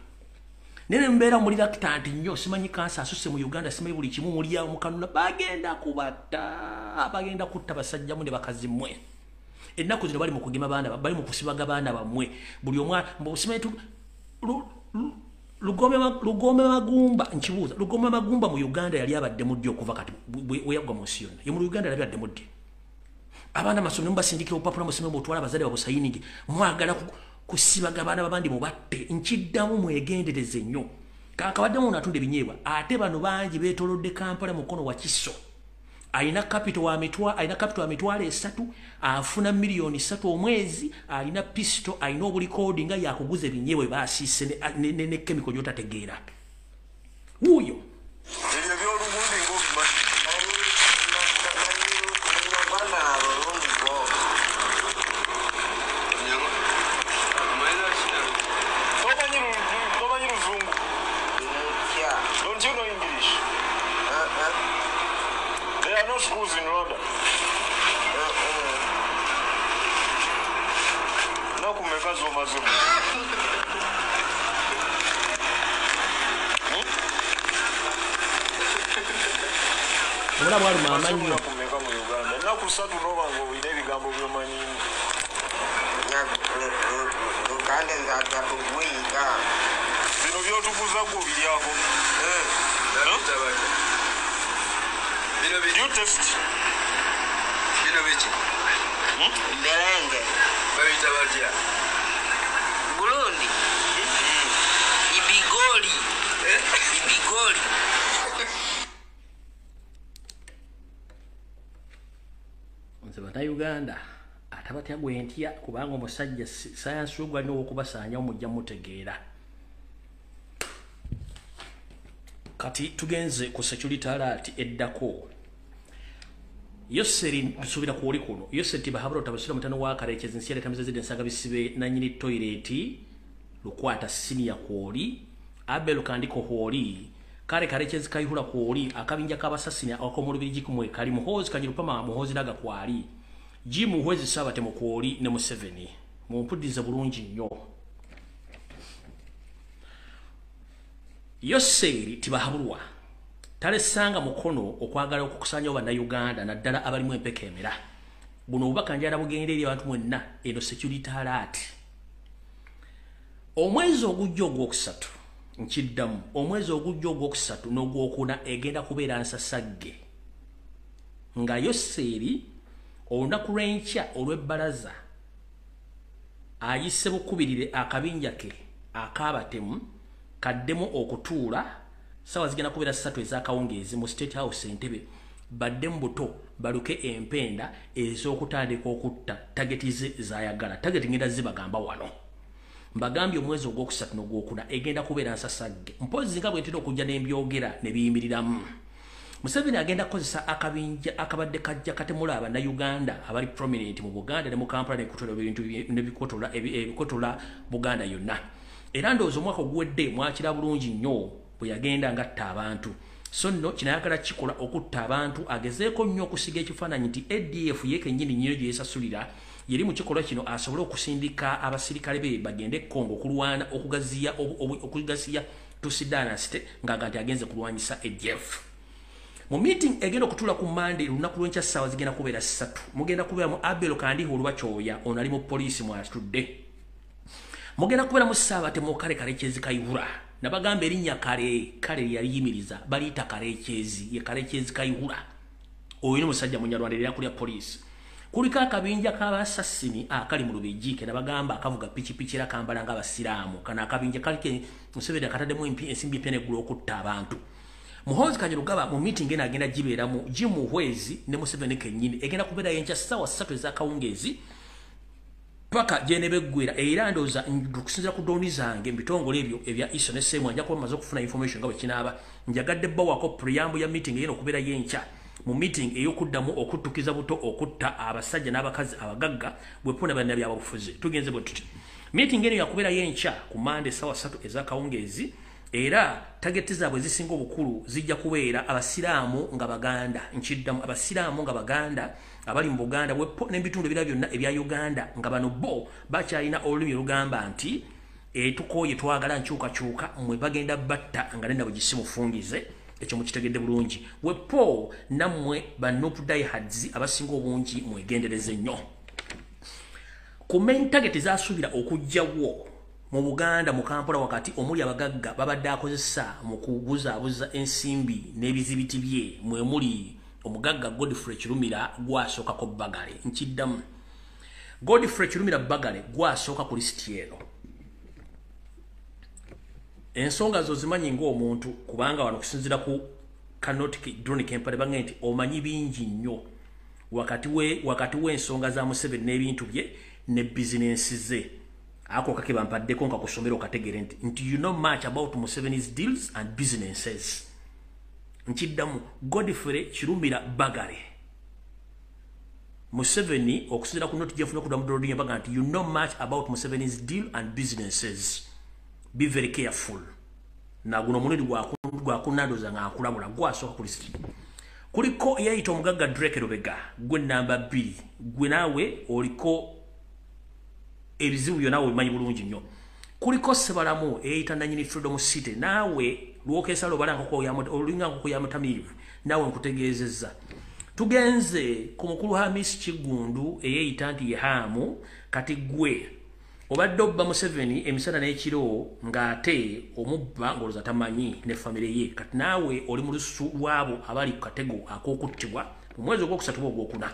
nene mbeera muri lactant nnyo simanyi kansa asuse mu Uganda simanyi buli kimu mulya mukanula bagenda kubatta bagenda kutta basajjamu ne bakazimmwe ennaku zino bali mu kugema baana bali mu kusibaga baana bamwe buli omwa mbusimanyi Lugome magumba nchibuza Lugome magumba mu Uganda yali abadde muddi okuva kati weyagwa mu nsi yonna ye mu Uganda yali abadde muddi abana masomero mbasindikira opapula musomero botwala abazadde babusayinigi mwagala kusibaga abaana babandi mubatte nkiddamu mwegendereze nnyo kakabadde mu natunda ebinyeebwa ate bano bangi beetolodde Kampala mukono wa Kiso aina capital wa mitwalo 3 afuna milioni 3 omwezi alina pistol aina obuli code nga yakuguza ebinyeebwa baasiise ne chemical jotategeera uyo ebyo by'olugundi ng'okimanyi schools in Rwanda? Nakumeka zoma. Mula bwalu mamanyi nakumeka mu Uganda. Nakusatu nobango wine ebigambo byomanyi. Uganda nzaga kubuyiga. Bino byotukuza gwo biryako. You test. Bino bichi. Mbelenge. Babita batia. Burundi. Ibigoli. Ibigoli. Nzibata Uganda atabatya gwentya kubanga omusajja science ogwa nyo okubasanya omujja mutegeera. Kati tugenze ku security alert eddako. Yoseri tusubira kuoli kuno. Yoseri bahabura otabasira mutano wa karekezi nsiyale tamizezide nsaga bisibe na nyini toilet lukwata senior kuoli abelo kandiko huoli kare karekezi kayihula kuoli akabinja kabasasini akomulubiri jikumwe kali muhozi kanyirupama muhozi daga kwali jimu hwezi sabate mu kuoli ne mu 7 mu mpudiza bulungi nnyo. Yoseri tibahabulwa talesanga mukono okwagala okukusanya oba na Uganda naddala abalimu empekemera buno obubaka njala bugenderera abantu mwenna eno security alert. Omwezi ogujja ogwokusatu nkiddamu omwezi ogujja ogwokusatu n'ogwokuna egenda kubeera nsasagge nga Yoseri olunaku lw'enkya olw'ebbalaza ayise bukubirire akabinja ke akaabatemu kaddemu okutuula sawa zigenda kubeera 3 ez'akawungeezi mu State House Entebbe baddemu buto baluke empenda ez'okutandika okutta tageti ze zayagala tageti ngenda zibagamba wano mbagambye omwezi ogwokusatu n'ogwokuna egenda kubeera nsasagge mpozi nga bwentera okujja n'embyogera ne biyimiriramu. Museveni agenda kukozesa akabinja akabadde kajja katemula aba na Uganda abali prominent mu Buganda ne mu Kampala n'ekutola ebintu ebikotola Buganda yonna. Era ndowooza omwaka oguwedde mwakira bulungi nnyo bwe yagenda ngatta abantu. So nno kinayagala kikola okutta abantu agezeeko nnyo okusiga ekifaananyi nti ADF yekennyini nnyo gye yesasulira yeri mu kikolwa kino asobole okusindika abasirikale be bagende Congo okulwana okugasiya tusidana site nga nti agenze kulwanyisa ADF. Mu meeting egenda okutula ku Monday lunaku lw'enkya ssaawa zigenda kubeera 3 mugenda kubeera mu Abel Kandiho olubakyoya ono ali mu poliisi mwatudde. Mugenda kubeera mu Saabate mu Karekezi Kayihura nabagamba erinnya kale yaliyimiriza baliita Karekezi ye Karekezi Kayihura oyo ni musajja munyarwanda era kulya poliisi. Kuliko akabinja k'abasasini akali mu Lubejjike nabagamba akavuga pichipichi era kambala ng'abasiraamu kana akabinja kalike Museveni akataddemu ensimbi pene ggulo okutta abantu. Muhozi Kanyarugaba mu meeting ena agenda gibeeramu Jimu Hwezi ne Museveni kennyini egenda kubeera yenkya ssaawa 3 ez'akawungeezi paka jene beggwera era ndooza okusinziira ku doni zange mbitongole ebyo ebya iso ne semu anja kuba maze okufuna information nga bwe kinaaba njagadde bawako preamble ya meeting eno okubeera yenkya mu meeting ey'okuddamu okuttukiza buto okutta abasajja n'abakazi abagagga bwepuna bana byababufuzi tugenze bwe tuti meeting eno yakubeera yenkya ku Monday ssaawa 3 ez'akawungeezi era tageti zaabwe zisinga obukulu zijja kubeera abasiraamu nga Baganda nkiddamu abasiraamu nga Baganda abali mu Buganda n'ebitundu ebirala byonna ebya Uganda nga bano bo bakyalina olulimi olugamba nti tukoye twagala nkyukakyuka mwe bagenda batta nga nenda bwe gisimufungize ekyo mukitegedde bulungi wepo nammwe banupu diehards abasinga obungi mwegendereze nnyo ku main target zaasuubira okujjawo mu Buganda mu Kampala wakati omuli abagagga babadde akozesa mu kubuzaabuza ensimbi n'ebizibiti bye mwe muli omugagga Godfrey Kirumira gwasookako Bagale nkiddamu Godfrey Kirumira Bagale gwasooka ku lisiti eno. Ensonga zo zimanyi ng'omuntu kubanga wano kusinzira ku Kanotiki Drone Kempale bange nti omanyi bingi nnyo wakati w'ensonga za Museveni n'ebintu bye ne bizinensi ze. Ako kake bampaddeko nka kusomera okategere nti you know much about Museveni's deals and businesses. Nkiddamu Godfrey Kirumira Bagale Museveni okusinzira ku noti gyefuna ku Damudolodi yambaga nti you know much about Museveni's deal and businesses. Be very careful. Na guno muliri gwa kunandoza nga akulabula gwasooka ku lisiti. kuliko eyayita omugagga Drake Lubega gwe namba 2 gwe naawe oliko ebizibu byonna bimanyi bulungi nnyo kuliko Sebalamu eyayita nanyini Freedom City naawe lwokesa lobalangako olingako ya mutamivu naawe nkutegeezezza tugenze ku mukulu Hamis Kigundu eyayita nti Yehamu kati gwe obadde obba Museveni emisana n'ekiro ng'ate omubba ng'oloza tamanyi ne famire ye kati naawe oli mu lususu lwabo abali ku katego ak'okuttibwa mu mwezi ogwokusatu ogwokuna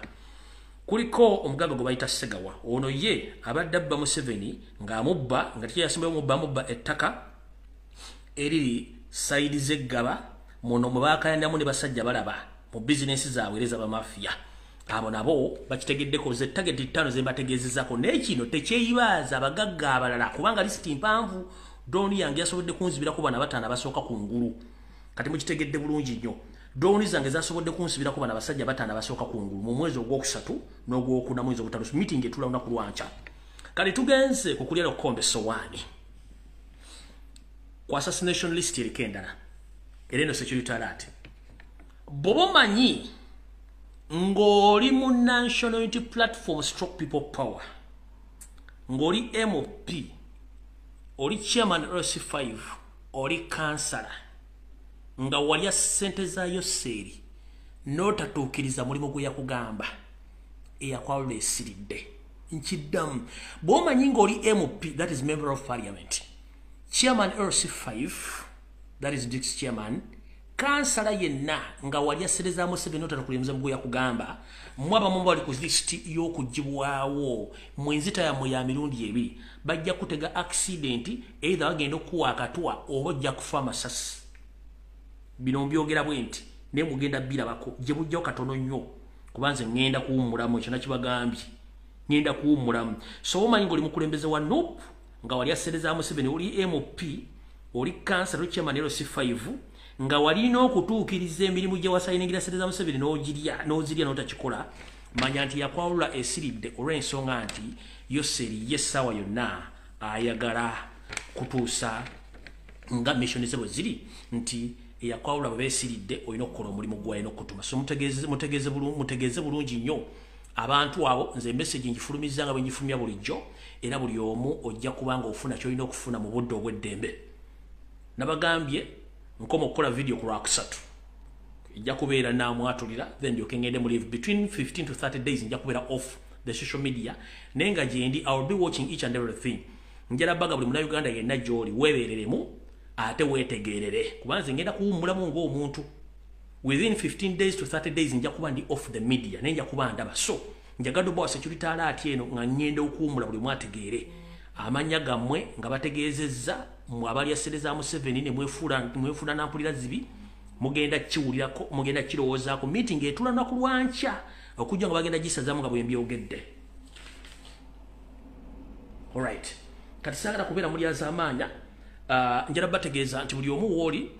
kuliko omugagga gwe bayita Segawa ono ye abadde abba Museveni ng'amubba nga tekyasimbayo mubba ettaka eriri sayidi z'eggaba muno mwe baakayandamu ne basajja balaba mu bizinesi zaabwe ereza bamafiya abo nabo bakitegeddeko ze tageti 5 ze bategeezezako n'ekino tekyeyibaaza abagagga abalala kubanga lisiti mpanvu Doni yange yasobodde kunzibirako bana bataana basooka ku ngulu kati mukitegedde bulungi nnyo Doni zange zasobodde kunsibirako bana basajja bataana basooka ku ngulu mu mwezi ogwokusatu n'ogwokuna mwezi ogutano meeting etula lunaku lwanca kati tugenze ku kulya Lukombe Sowani ku assassination list erikendala ereno security alert bobo manyi ngoli mu National Unity Platform Stroke People Power ngoli MOP oli chairman RC5 oli kansala nga walya sente zayo seri notatuukiriza mulimu gwe yakugamba eyakwalula esiridde nkiddamu bw'omanyi ng'oli MOP that is member of parliament chairman RC5 that is Dick's chairman kansala yenna nga walya sente za Museveni notatuukiriza mulimu gwe yakugamba mwaba mumba wali ku list y'okugibwawo mwenzita ya ya mirundi 2 bajja kutega accident either bagenda okuwa akatwa oba ojja kufa amasasi bino mbyogera bwenti ne mugenda birabako gye bujja katono nnyo kubanze ngenda kuwummulamu ekyo nakibagambye ngenda kuwummulamu so omanyi ng'oli mukulembeze wa NUP nga wali asere za Museveni oli MOP oli kansala chairman RC5 nga walina okutuukiriza emirimu gye wasayingira sente za Museveni n'ozirya n'otakikola manya nti yakwawula esiridde olw'ensonga nti Yoseri yessaawa yonna ayagala kutuusa nga mission ze bwe ziri nti eyakwawula bwe beesiridde olina okukola omulimu gwalina okutuma so mutegeeze bulungi nnyo abantu abo nze message ngifulumiza nga bwe ngifulumya bulijjo era buli omu ojja kubanga ofuna ky'olina okufuna mu budde obw'eddembe nabagambye nkoma okukola video ku Lwakusatu ejja kubeera naamwatulira then ndyoke ngende mu live between 15 to 30 days njja kubeera off the social media naye nga gyendi I will be watching each and everything njala baga buli Munnayuganda yenna gy'oli weebeereremu ate weetegeerere kubanze ngenda kuwummulamu ng'omuntu within 15 days to 30 days njja kuba ndi off the media naye njja kuba ndaba so njagadde obbawa security alert eno nga ngenda okuwummula buli mwategeere amanya gammwe nga bategeezezza mu abali asere za Museveni ne mwefuula nampulira zibi mugenda kiwulirako mugenda kirowoozaako meeting etula lunaku lwanca okujja nga bagenda gisazamu nga bwe mbyogedde alright kati saagala kubeera mulyaza amaanya njala bategeeza nti buli omu wooli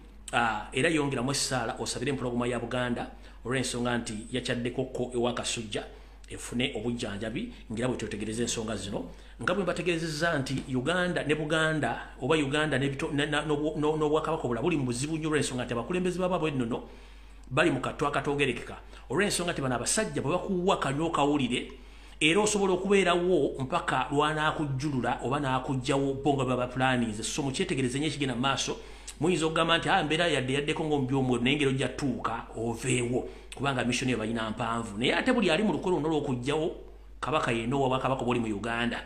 era yongeramu essaala osabire empologoma ya Buganda olw'ensonga nti yakyaddekoko ewa Kasujja efune obujjanjabi ngira bwe twetegereza ensonga zino nga bwe bategeezezza nti Uganda ne Buganda oba Uganda n'obwakabaka obulala buli mu buzibu nnyo olw'ensonga nti abakulembeze baabwe ennono bali mu katwa akatoogerekeka olw'ensonga nti bano abasajja bwe bakuwa kanyo kawulire era osobola okubeerawo mpaka lwanaakujjulula oba naakujjawo bonga baba plannings so mukyetegereze nnyo ekigenda mu maaso muyinza okugamba nti embeera yaddeko ng'omubi omwo naye engeri ojja tuuka oveewo kubanga mission eyo balina mpanvu naye ate buli ali mu lukolo luno lw'okujjawo kabaka yenna owa bwakabaka bwoli mu Uganda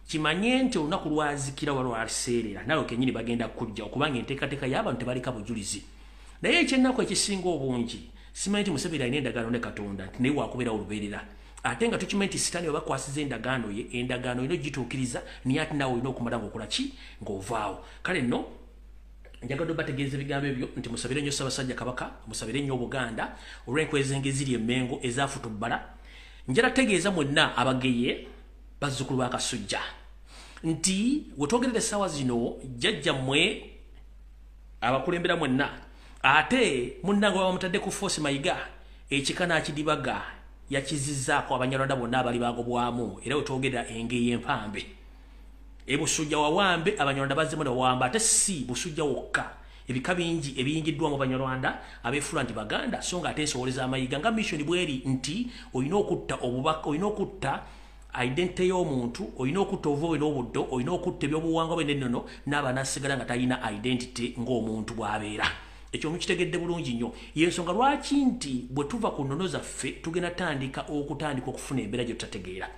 kimanye nti olunaku lwazikira waliwo aliseerera nawe kennyini bagenda kujjawo kubanga enteekateeka y'abantu tebalika bujulizi naye ekyennaku ekisinga obungi simanyi nti Museveni alina endagaano ne Katonda nti naye waakubeera olubeerera ate nga tukimanyi nti sitaani oba akwasiza endagaano ye endagaano olina ogituukiriza naye ate naawe olina okumala ng'okola ki ng'ovaawo kale nno njagadde bategeeza ebigambo ebyo nti musabire nnyo Ssaabasajja Kabaka musabire nnyo Buganda olw'enkwezi eziri emmengo ezaafutubbala njala tegeeza mwenna abageye bazzukulu ba Kasujja nti wetwogerera essaawa zino jjajjammwe abakulembera mwenna ate munnange bamutadde ku Force Mayiga ekika n'akidibaga yakizizzaako Abanyarwanda bonna abali baagobwamu era wetwogerera engeyi empambe ebusujja wawambe Abanyarwanda bazzemu ne wawamba ate si busujja wokka ebika bingi ebiyingiddwa mu Banyarwanda abeefula nti Baganda so nga ate nsowoleza amayiga nga mission bweri nti olina okutta obubaka olina okutta identity y'omuntu olina okutta obuvo n'obuddo olina okutta ebyobuwangwa bwe n'ennono n'abanaasigala nga talina identity ng'omuntu bw'abeera ekyo mukitegedde bulungi nnyo y'ensonga lwaki nti bwe tuva ku nnono zaffe tugenda tandika okufuna embeera gye tutategeera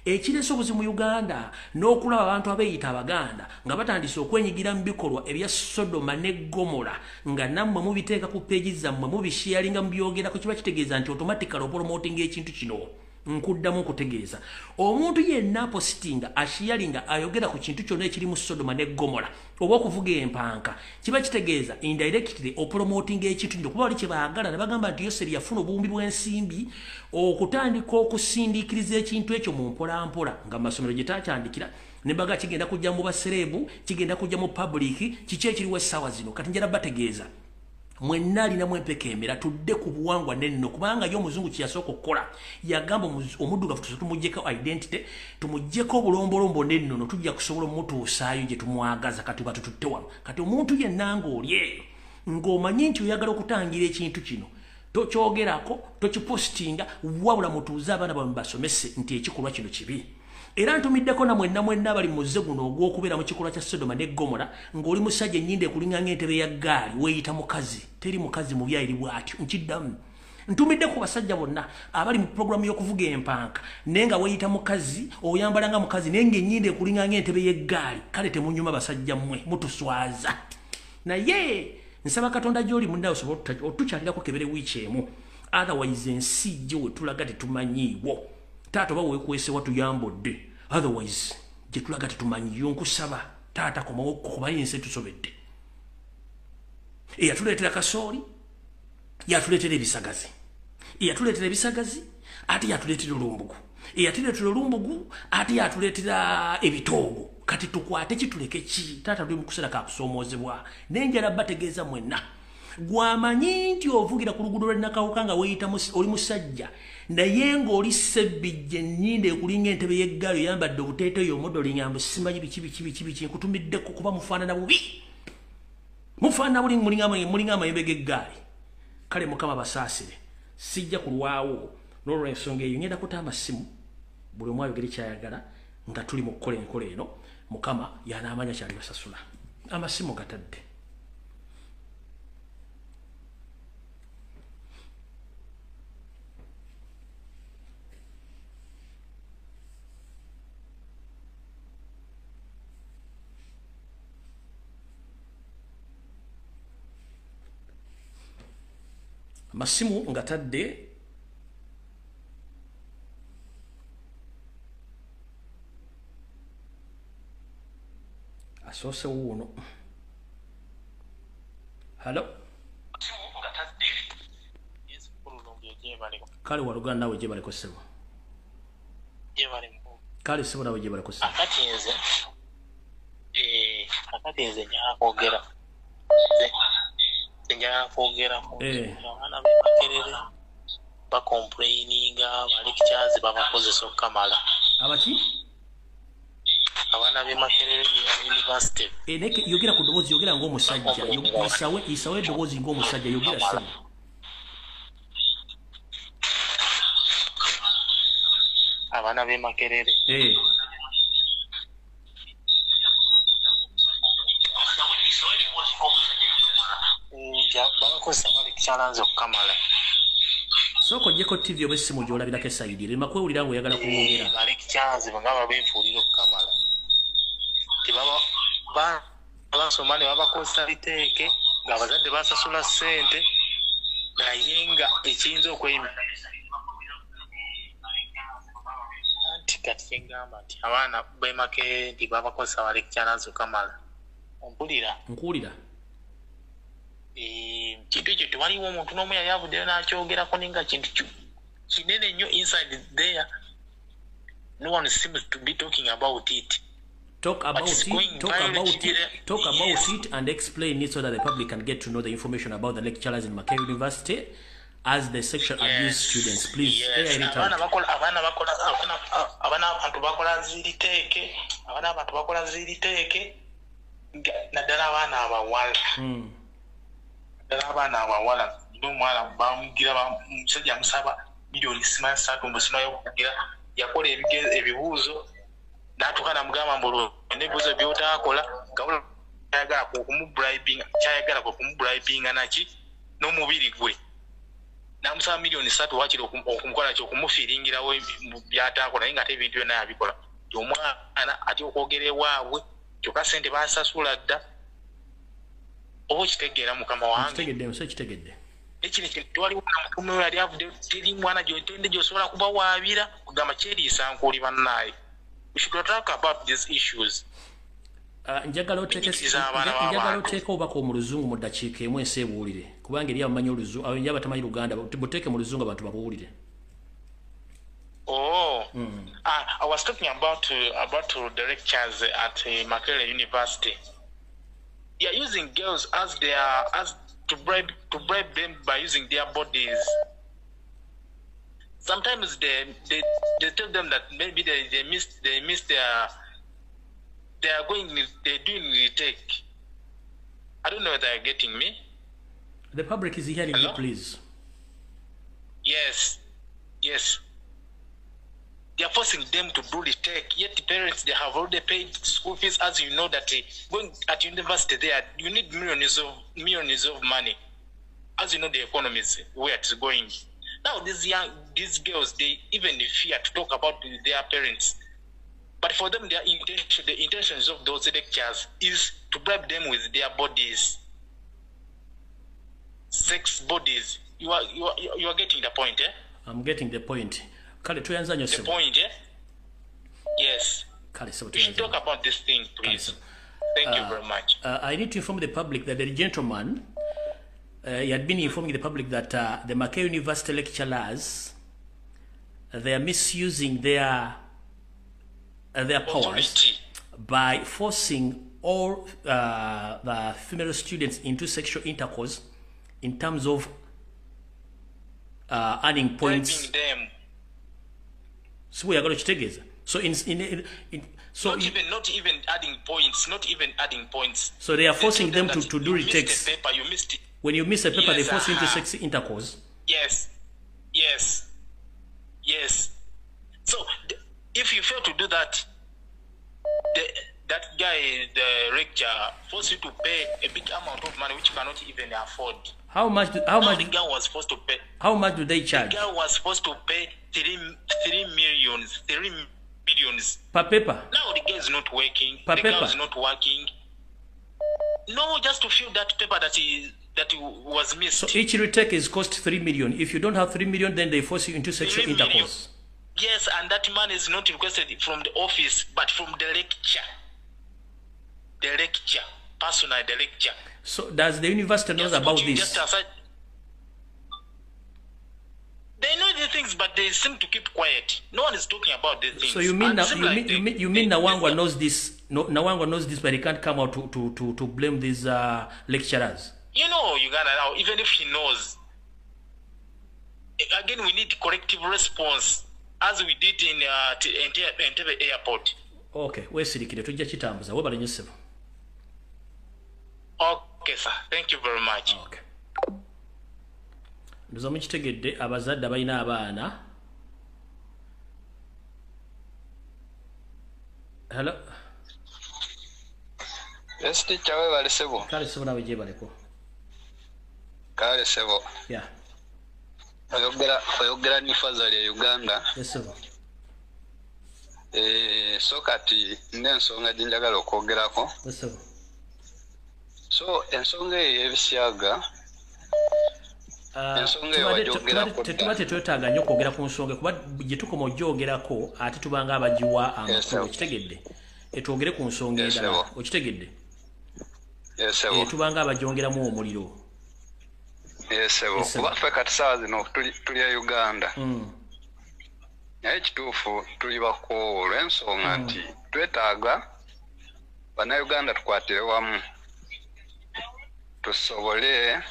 ekiresa obuzibu mu Uganda n'okulaba abantu abeeyita Abaganda nga batandise okwenyigira mu bikolwa ebya Sodoma ne Gomora nga nammwe mubiteeka ku peegi zammwe mubisharinga mu byogerako kiba kitegeeza nti automatically promoting ekintu kino nkuddamu kutegeeza omuntu yenna postinga ashiyalinga ayogera ku kintu kyonna ekiri mu Sodoma ne Gomora oba okuvuga empanka kiba kitegeeza indirectly opromoting ekintu kino kuba oli kye baagala ne bagamba nti Yoseri yafuna obuwumbi bw'ensimbi okutandika okusindiikiriza ekintu ekyo mu mpolampola nga amasomero gye takyandikira ne baga kigenda kujja mu baserebu kigenda kujja mu public kiki ekiriwo essaawa zino kati njala bategeeza mwenna alina mwempeka emera tudde ku buwangwa n'enno kubanga yo omuzungu kyeyasooka okukola yagamba omuddugavu tumugyeko identity tumugyeko obulombolombo n'ennono tujja kusobola omutuusaayo gye tumwagaza kati batututte wano kati omuntu yenna ng'olye ng'omanyi nti oyagala okutangira ekintu kino tokyogerako tokipostinga wabula mutuuze abaana bamwe basomese nti ekikolwa kino kibi era ntumiddeko na mwenna abali muze guno ogw'okubeera mu kikolwa kya Sodoma ne Gomora ng'oli musajja ennyinda ekulinga ng'entebe ya ggaali weeyita mukazi teri mukazi mubi ayiri bw'atyo nkiddamu ntumidde ku basajja bonna abali mu programu y'okuvuga empanka naye nga weeyita mukazi oyambala nga mukazi naye ng'ennyinda ekulinga ng'entebe y'eggaali kale temunyuma basajja mmwe mutuswaza naye nsaba Katonda gy'oli munnawe osobola otukyalirako kebere wiiki emu otherwise ensi gye we tulaga tetumanyiiwo taata oba weekwese watuyambodde otherwise gye tulaga tetumanyiyo nkusaba taata komawo kubayo ensi tusobedde eyatuleetera kasooli yatuleetera ebisagazi eyatuleetera ebisagazi ate yatuleetera olumbugu eyatuleetera olumbugu ate yatuleetera ebitoogo kati tukwate kituleke ki taata tuli mu kuseera kakusoomoozebwa nenjala bategeeza mwenna gwamanyi nti ovugira ku luguudo lwa Nakawuka nga weeyita oli musajja naye ng'oli sebbijja ennyinda ekulinga entebe y'eggaali oyambadde obuteeteeyo omodolinga mbu simanyi biki nkutumiddeko kuba mufaanana bubi mufaanana buli mulinga amayembe g'eggaali kale Mukama basaasire sijja kulwawo n'olw'ensonga eyo ngenda kuta amasimu buli omu ayogere kyayagala nga tuli mu kukola enkola eno Mukama y'anaamanya kyali basasula amasimu gatadde masimu ngatadde asoose wuuno halo kale waluganda nawe gye baleko ssebo kale ssebo nawe gye baleko ssebo akati nze njagala kwogera ku abaana b'Emakerere bakomplaininga abalectures babakozesa okukamala abaki abaana b'Emakerere university yogera ku ddoboozi yogera ng'omusajja isawe eddoboozi ng'omusajja yogera ssebo abaana b'Emakerere babakozesa abalectures okukamala soko jeko TV obesimu gyolabirako esayidi lema kwewulira ng'oyagala kuwogera abalectures bangaba beefuulira okukamala basoma ne babakozesa liteeke ng'abazadde basasula ssente naye nga ekiyinza okweyima anti kati kyengamba nti abaana b'Emakerere nti babakozesa abalectures okukamala nkuwulira kintu ekyo tewaliwo omuntu n'omu yali avuddeyo n'akyogerako ninga kintu kinene nnyo inside there no one seems to be talking about it. Talk about it and explain it so that the public can get to know the information about the lecturers in Makerere University as the sexual abuse students. Please. Yes. Abana abantu bakola ziriteeke naddala abaana abawala abaana abawala n'omwana bamugira omusajja amusaba miliyoni simanyi 3 mbusima y'okugira yakola ebibuuzo n'atuuka n'amugamba mbu n'ebibuuzo by'otaakola gawula kyayagala okumubribinga naki n'omubiri gwe n'amusaba miliyoni 3 wakiri okumukola ky'okumufiiringirawo by'ataakola naye ng'ate ebintu byonna yabikola omwana ati okwogera ewaabwe kyokka ssente baasasula dda oba okitegeera mukama wange ekino tewaliwo namutume yali avudde teri mwana gyotende gy'osobola kubawaabira kugamba kyeriisa nkuuli bannaaye. We should talk about these issues. Njagala oteeka obubaka mu luzungu mu ddakiika emu ensi ebuwulire kubanga eri abamanyi oluzungu abo njaba tamanyi Luganda buteeke mu luzungu abantu babuwulire. I was talking about the lectures at Makerere University. They are using girls as to bribe them by using their bodies. Sometimes they tell them that maybe they missed they're doing retake. I don't know whether you're getting me. The public is hearing you, please. Yes. They are forcing them to do retake. Yet the parents, they have already paid school fees. As you know that going at university there, you need millions of money. As you know the economy is where it's going. Now these girls, they even fear to talk about their parents. But for them, the intentions of those lectures is to bribe them with their bodies, sex bodies. You are getting the point, eh? I'm getting the point. The point, eh? Yes. We should talk about this thing, please. Thank you very much. I need to inform the public that the gentleman he had been informing the public that the Makerere University lecturers they are misusing their powers by forcing all the female students into sexual intercourse in terms of earning points. Them. So we are going to take it. So not even adding points. So they are forcing them to do retakes. You missed it. When you miss a paper, they force you into sex intercourse. Yes. So if you fail to do that, that guy, the rector, force you to pay a big amount of money which you cannot even afford. How much? The girl was supposed to pay. How much do they charge? The girl was supposed to pay 3 millions per paper. Now the girl is not working. Per paper. Girl is not working. No, just to fill that paper that was missed. So each retake is cost 3 million. If you don't have 3 million, then they force you into sexual intercourse. Yes, and that money is not requested from the office, but from the lecture. Personally, the lecture. So does the university know about this? They know the things, but they seem to keep quiet. No one is talking about these things. So you mean Nawangwa knows this? Nawangwa knows this, but he can't come out to blame these lecturers. You know, Uganda now, even if he knows, again we need corrective response, as we did in Entebbe airport. Okay, we're sirikire tujja kitambuza webale nnyo ssebo. Okay sir, thank you very much. Okay. Ndoza mukitegedde abazadde abalina abaana. Hello. Yes, teacher, webale ssebo. Kale ssebo nawe gyebaleko. Kale ssebo. Yeah. Oyogera ni fazali ya Uganda. Yes ssebo. So kati n'ensonga gye njagala okwogerako. Yes ssebo. So ensonga ey'ebisyaga tetuba tetwetaaga nnyo okwogera ku nsonga kuba gye tukoma ogyogerako ate tubanga abagiwa amakulu okitegedde etwogere ku nsonga endala okitegedde tubanga abagyongeramu omuliro kuba ffe kati saawa zino tuli ya Uganda naye kituufu tuli bakoowu olw'ensonga nti twetaaga bannayuganda tukwatire wamu tusobole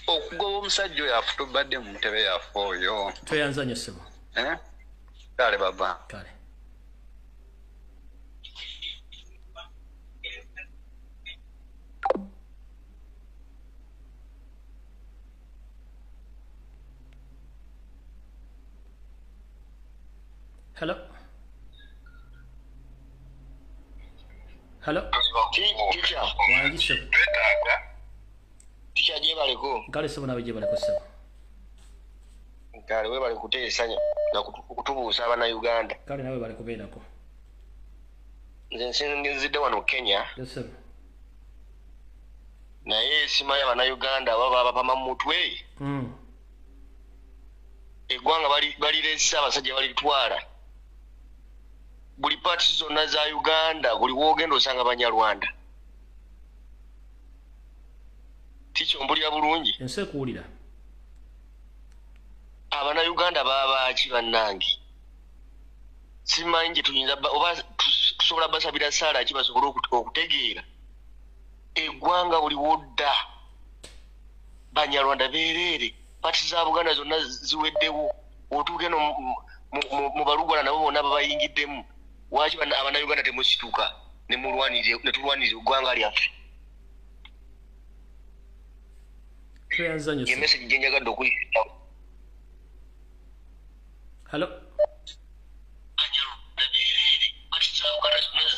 okugoba omusajja oyo afutubadde mu ntebe yaffe oyo. Tweyanza nnyo ssebo. Kale baba. Kale. Hello. Hello. Teacher. Wangi sebo. Teacher je baleko. Kale sebo nawe je baleko sebo. Kale we bali kuteesanya na kutubuusa abana Uganda. Kale nawe bali kubeerako. Nze nzidde wano Kenya. Yes sir. Naye simanyi abana Uganda baba bapama mu mutwe. Eggwanga baliresa abasajja balitwala. Buli paati zonna za Uganda buli woogenda osanga Abanyarwanda. Ticho mbulira bulungi. Ensi ekuwulira. Abana Uganda baba ki bannange? Simanyi gye tuyinza oba tusobola basabira ssaala ki basobole okutegeera. Eggwanga buli wodda Banyarwanda beerere. Paati za Buganda zonna ziweddewo. Otuuke no mu balugwala nabo bonna babayingiddemu. Waki abana Uganda temusituka ne tulwaniriza eggwanga lyaffe. Ye message gye njagadde okuyitawo. Hello.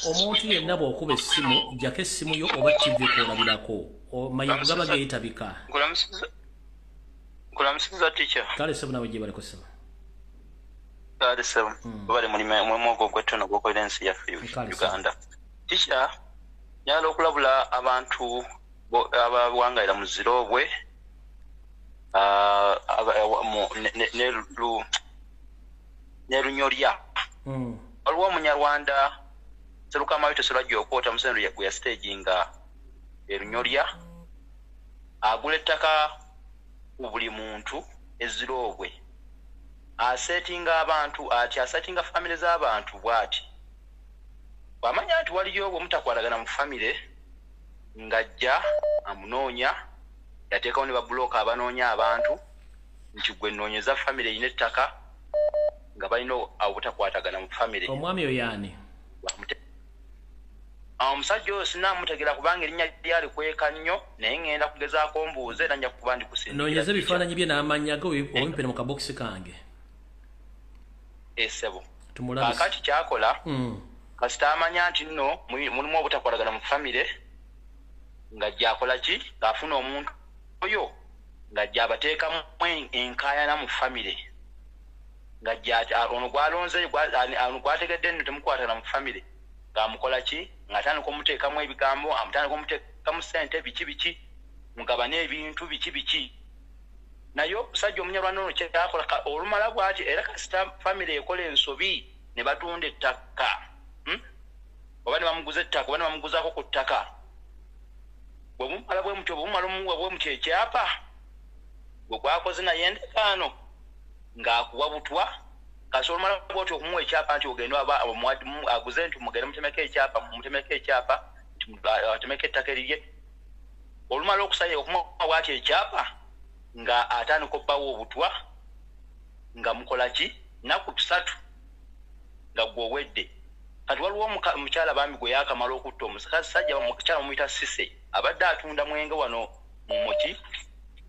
Omuntu yenna bw'okuba essimu jjako essimu yo oba TV kwolabirako. Omanyi kugaba geetabika. Kulamusiza teacher. Kale sebo nawe gye baleko sebo. Kale sebo. Bali mulimu ogw'ettono gw'okolera ensi yaffe Uganda. Teacher, nyala okulabula abantu abawangayira mu Zirobwe ne Lunyolya. Waliwo Omunyarwanda Serukamayo tesolajja okwota musendo gwe ya stage nga Lunyolya agula ettaka buli muntu Ezirobwe asetinga abantu ati asetinga family z'abantu bwati bamanya nti waliyo omutakwalagana mu family ngajja amunoonya yateekawo ne babulooka abanoonya abantu nti gwe nnoonyeza family ine ettaka nga balina obutakwatagana mu family. Omwami oyo ani? Omusajja oyo sinaamutegera kubanga erinnya lyali kweka nnyo naye ngenda kugezaako mbuuze era nja kuba ndi kusinzira. Noonyeza ebifaananyi bye n'amannya ge obimpere mu kabokisi kange. Sebo. Kakati kyakola kasita amanya nti nno mulimu obutakwatagana mu family ng'ajja akola ki ng'afuna omuntu oyo ng'ajja abateekamu enkaayana mu family ng'ajja ono gwalonze gwategedde nno temukwatagana mu family ng'amukola ki ng'atandika omuteekamu ebigambo amutandika omuteekamu ssente biki mugabane ebintu biki naye omusajja Omunyarwanda ono kyakola olumala bw'ati era kasita family ekola ensobi ne batunda ettaka oba ne bamuguza ettaka oba ne bamuguzaako ku ttaka bwe mumala bwe mutyo bumala omuwa bwe mutyo ekyapa bwe gwakoze naye endekaano ng'akuwa butwa kasi olumala bwoti okumuwa ekyapa nti ogenda aguze nti mugende mutemeko ekyapa atemeko ettaka erirye olumala okusanya okumuwa bwati ekyapa nga atandika obbawo obutwa nga mukola ki nnaku 3 nga gw'owedde kati waliwo omukyala bambi gwe yaakamala okutta omusajja omukyala mumuyita Sise abadde atunda mwenge wano mumuki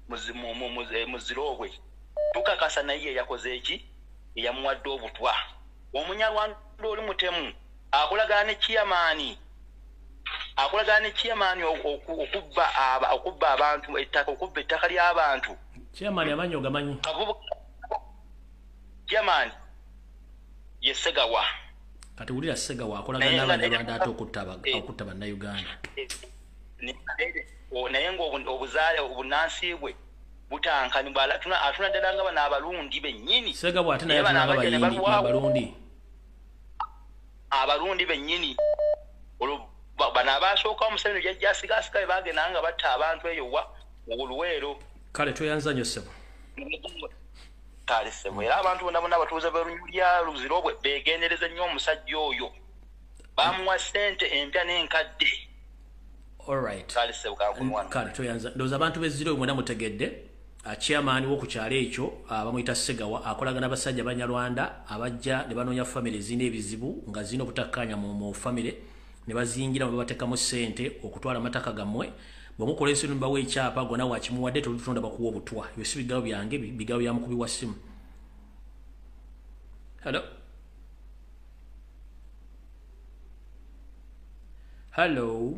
mu Zirobwe tukakasa naye yakoze eki eyamuwadde obutwa. Omunyarwanda oli mutemu akolagana ne chairman okubba abantu ettaka okubba ettaka ly'abantu. Chairman amanyi ogamanyi? Chairman ye Segawa. Kati wulira Segawa akolagana n'Abanyarwanda ate okutta bannayuganda. Naye ng'obuzaale obunansi bwe butankani atuna ddala nga bano abalundi bennyini. Segawa ate naye atuna ababayindi abalundi. Abalundi bennyini. Bano abasooka Museveni jajja asigaasiga be bagenda nga batta abantu eyo Oluweero. Kale tweyanza nnyo ssebo. Kale ssebo era abantu bonna abatuuze b'Olunyolya Zirobwe beegendereze nnyo omusajja oyo bamuwa ssente empya n'enkadde. Alright. Kale ssebo kankunwana. Kale tweyanza ndowooza abantu b'Ezirobwe mwena mutegedde chairman w'okukyalo ekyo bamuyita Segawa akolagana n'abasajja Banyarwanda abajja ne banoonya family ezina ebizibu nga zina obutakkaanya mu family ne bazingira mu bateekamu ssente okutwala amataka gammwe bwemukola ensi nimbawo ekyapa gona wakimuwadde tolutunda bakuwa obutwa ebyo si bigabo byange bigabo bya mukubi wa ssimu. Hello. Hello.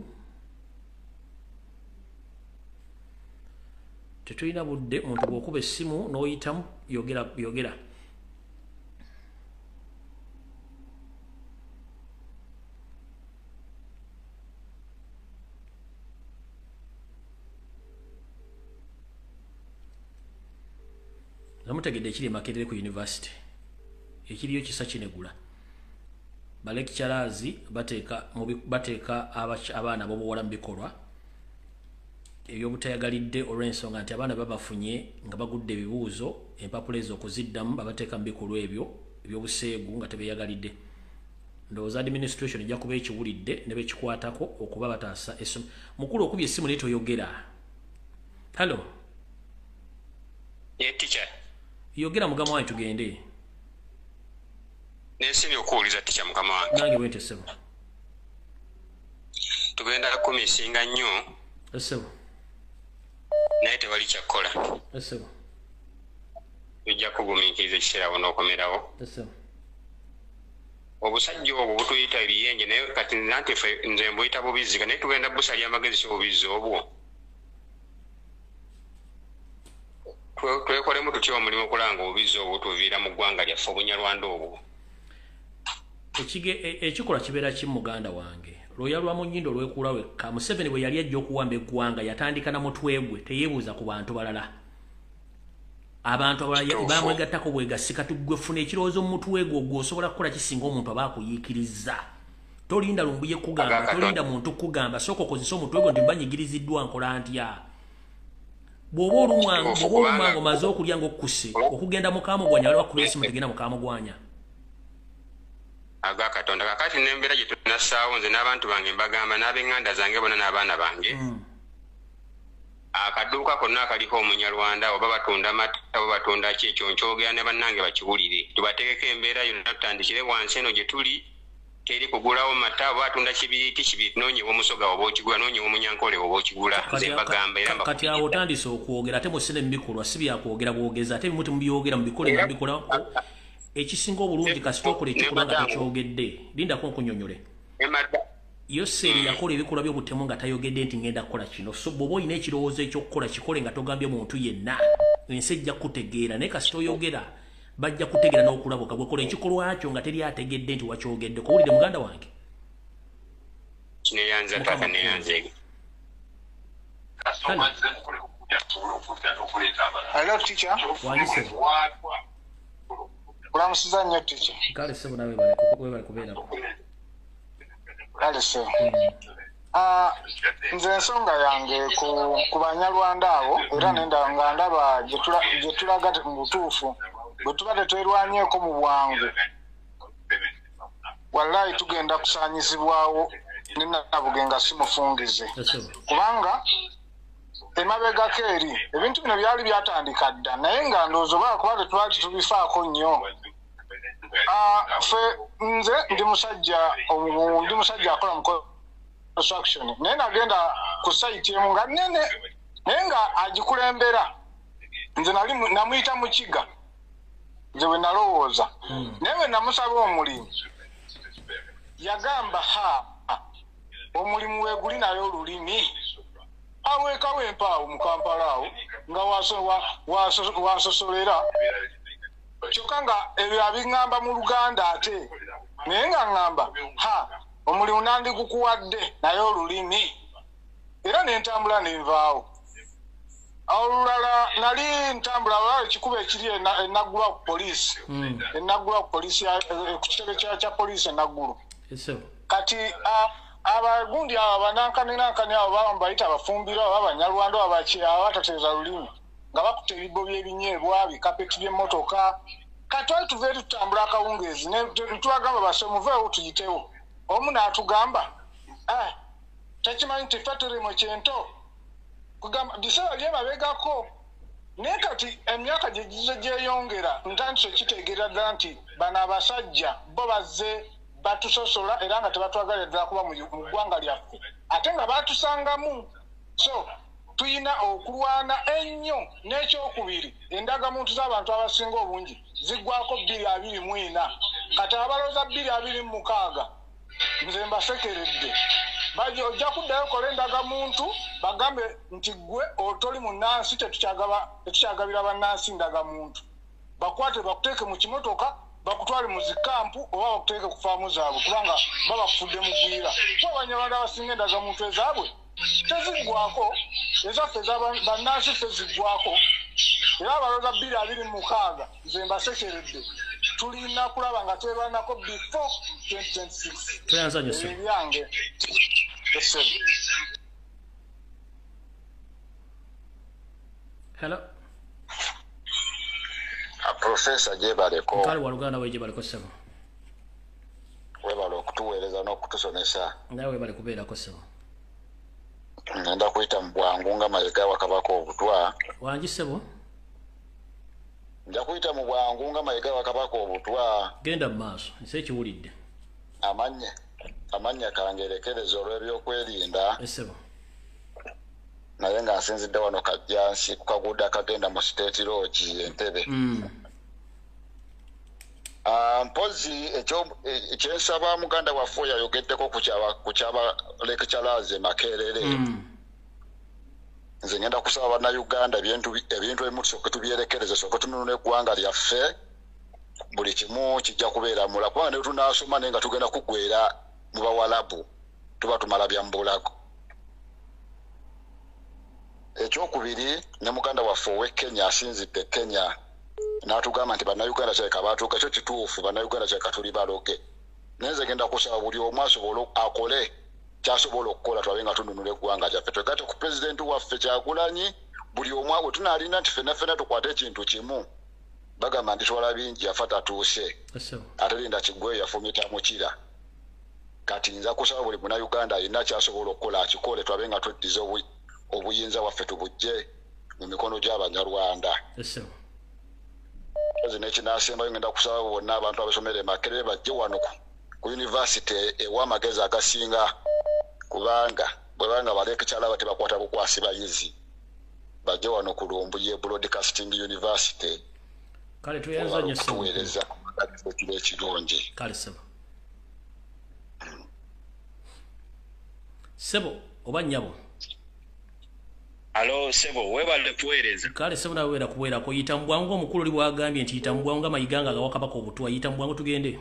Tetulina budde muntu bw'okuba essimu n'oyitamu yogera. Namutegedde ekiri Makerere ku university. Ekiriyo kisa kinegula. Balekitulazi bateeka abaana bobuwala mu bikolwa ebyobutayagalidde olw'ensonga nti abaana babafunye nga bagudde ebibuuzo empapula ezo okuziddamu babateeka mu bikolwa ebyo ebyobuseegu nga tebeeyagalidde. Ndowooza administration ejja kuba ekiwulidde ne bekikwatako okuba bataasa essomo. Mukulu okubye essimu naye toyogera. Hello. Teacher. Yogera mugama wange tugende. Nensi okuwuliza teacher mukama wange. Nange bwente ssebo. Tugenda kumisinga nnyo. Ssebo. Naye tewali kyakola. Ssebo. Tujja kugumiikiriza ekiseera n'okomerawo. Ssebo. Obusajja obwo butuyita ebiyenje naye kati nante nze mbuyita bubizziga naye tugenda busalya amagezi ky'obubizzi obwo. Twekolemu tutya omulimu okulanga obubizzi obwo tuviira mu ggwanga lyaffe Obunyarwanda obwo. Ekikola kibeera kimu muganda wange. Lwoya lwa Munyindo lwekuula wekka. Museveni bwe yali ajja okuwamba eggwanga yatandika na mutwe gwe teyeebuuza ku bantu balala. Abantu abalala bamwegattako bwegasika tuggwefuna ekirowoozo mu mutwe gwe gw'osobola kukola kisinga omuntu aba akuyiikiriza. Tolinda Lumbuye kugamba, tolinda muntu kugamba, sooka okozesa omutwe gwe nti mbanyigiriziddwa nkola ntya. Bw'oba olumwango omaze okulya ng'okkuse okugenda mu kaamugwanya waliwo akubira essimu tegenda mu kaamugwanya. Aga Katonda kakati n'embeera gye tunassaawo nze n'abantu bange mbagamba n'ab'eŋŋanda zange bonna n'abaana bange. Akaduuka konna akaliko Omunyarwanda oba batunda mata oba batunda ki ekyo nkyogera ne bannange bakiwulire. Tubategeko embeera yonna tutandikire wansi eno gye tuli teri kugulawo mata oba batunda kibiriiti noonyewa omusoga oba okigula noonyewa omunyankole oba okigula. Nze mbagamba era kati awo otandise okwogera ate musene mu bikolwa si byakwogera bwogeza ate bimuti mubyogera mu bikole nga bikola. Ekisinga obulungi kasita okola ekikolwa nga tekyogedde. Lindako nkunyonyole. Yo seri yakola ebikolwa by'obutemu nga tayogedde nti ngenda kukola kino. So bw'oba olina ekirowoozo eky'okukola kikole nga togambye muntu yenna. Ensi ejja kutegeera naye kasita oyogera bajja kutegeera n'okulabuka bwekola ekikolwa kyo nga teri ategedde nti wakyogedde. Kuwulidde muganda wange? Kineyanza taata neyanze. Hello teacher. Wandise. Kulamusiza nnyo teacher. Kale ssebo nawe bali kubeerako. Kale ssebo. Nze ensonga yange ku Banyarwanda abo era nenda nga ndaba gye tulaga mu butuufu bwe tuba tetwerwanyeeko mu bwangu. Wallahi tugenda kusaanyizibwawo ne Nabugenga si mufungize. Kubanga emabegako eri ebintu bino byali byatandika dda naye nga ndowooza oba kuba tetwali tubifaako nnyo. Ffe nze ndi musajja akola mu construction naye nagenda ku site emu nga nnene naye nga agikulembera nze namuyita mu kiga nze bwe nalowooza naye bwe namusaba omulimu yagamba omulimu weeguli naye olulimi aweekawo empaawo mu Kampala awo nga wasosolera kyokka nga ebyo abiŋŋamba mu Luganda ate naye nga ŋŋamba omulimu nandigukuwadde naye olulimi era nentambula nenvaawo. Olulala nali ntambula wala ekikuba ekiri enaggulwa ku poliisi enaggulwa ku poliisi ku kitebe kya poliisi enaggulu. Kati abagundi abo abanankani abo baba mbayita abafumbiro abo Abanyarwanda abatateeza lulimi nga bakuta ebibbo by'ebinyeebwa bikapeti by'emmotoka. Kati twali tuveeri tutambula akawungeezi netwagamba base muveewo tuyitewo. Omu n'atugamba takimanyi nti ffe tuli kyento kugamba biseera byemabegako naye kati emyaka gyeyongera ntandise kitegeera ddala nti bano abasajja bo bazze batusosola era nga tebatwagalira ddala kuba mu ggwanga lyaffe ate nga batusangamu. So tuyina okulwana ennyo. N'ekyokubiri endagamuntu z'abantu abasinga obungi ziggwako 224 kati abalowooza 226 nze mbasekeredde baje ojja kuddayo kola endagamuntu bagambe nti gwe otoli munnansi tetukyagabira bannansi ndagamuntu bakwate bakuteeke mu kimotoka bakutwale mu zikampu oba bakuteeke ku faamu zaabwe kubanga babafudde mugwira kuba abanyarwanda abasinga endagamuntu ezaabwe teziggwako ezaffe bannansi teziggwako era abaloza 226 nze mbasekeredde tulina kulaba nga twerwanako before 2026 ebyange hello Professor Jebaleko kale waluganda we Jebaleko sebo webale okutuweereza n'okutusomesa nawe webale kubeerako sebo ngenda kuyita mu bwangu nga mayiga wa Kabaka obutwa wangi sebo nja kuyita mu bwangu nga mayiga wa Kabaka obutwa genda mu maaso nse ekiwulidde amanya kangerekereza olw'ebyokwerinda esebo naye nga nsinzidde wano kajjansi ku kaguudo akagenda mu State Lodge Entebbe. Mpozi ekyensaba muganda waffe yayogeddeko ku kyaba lecturers e Makerere. Nze ngenda kusaba bannayuganda ebintu ebimu tusooke tubyerekereze sooke tununule eggwanga lyaffe buli kimu kijja kubeera mula kubanga ne tunaasoma naye nga tugenda kuggwera mu bawalabu tuba tumala bya mbulago. Ekyokubiri ne muganda waffe ow'e Kenya asinzidde Kenya n'atugamba nti bannayuganda kyeka baatuuka ekyo kituufu bannayuganda kyeka tuli baloge naye nze genda kusaba buli omu asobola akole kyasobola okukola twabe nga tununula eggwanga lyaffe twegatte ku pulezidenti waffe Kyagulanyi buli omu awe tunaalina nti ffenna tukwate ekintu kimu bagamba nti twala bingi yafa tatuuse ate linda kiggweyo yafumita mukira kati nza kusaba buli munnayuganda alina kyasobola okukola akikole twabe nga tweddiza obuyinza waffe tubujje mu mikono gy'Abanyarwanda. N'ekinaasembayo ngenda kusaba bonna abantu abasomera e Makerere bajje wano ku yunivasite ew'amagezi agasinga kubanga bwebanga balekikyala tebakwata bukwasi bayizi bajje wano ku Lumbuye Broadcasting University. Kale tuyanza nnyo kuweereza ekiro ekirungi. Kale sebo. Sebo oba nnyabo. Alo sebo webale kuweereza. Kale sebo nawe wera kuwera ko yita mbwangu omukulu oli bwagambye nti yita mbwangu amayiganga ga Kabaka obutwa yita mbwangu tugende.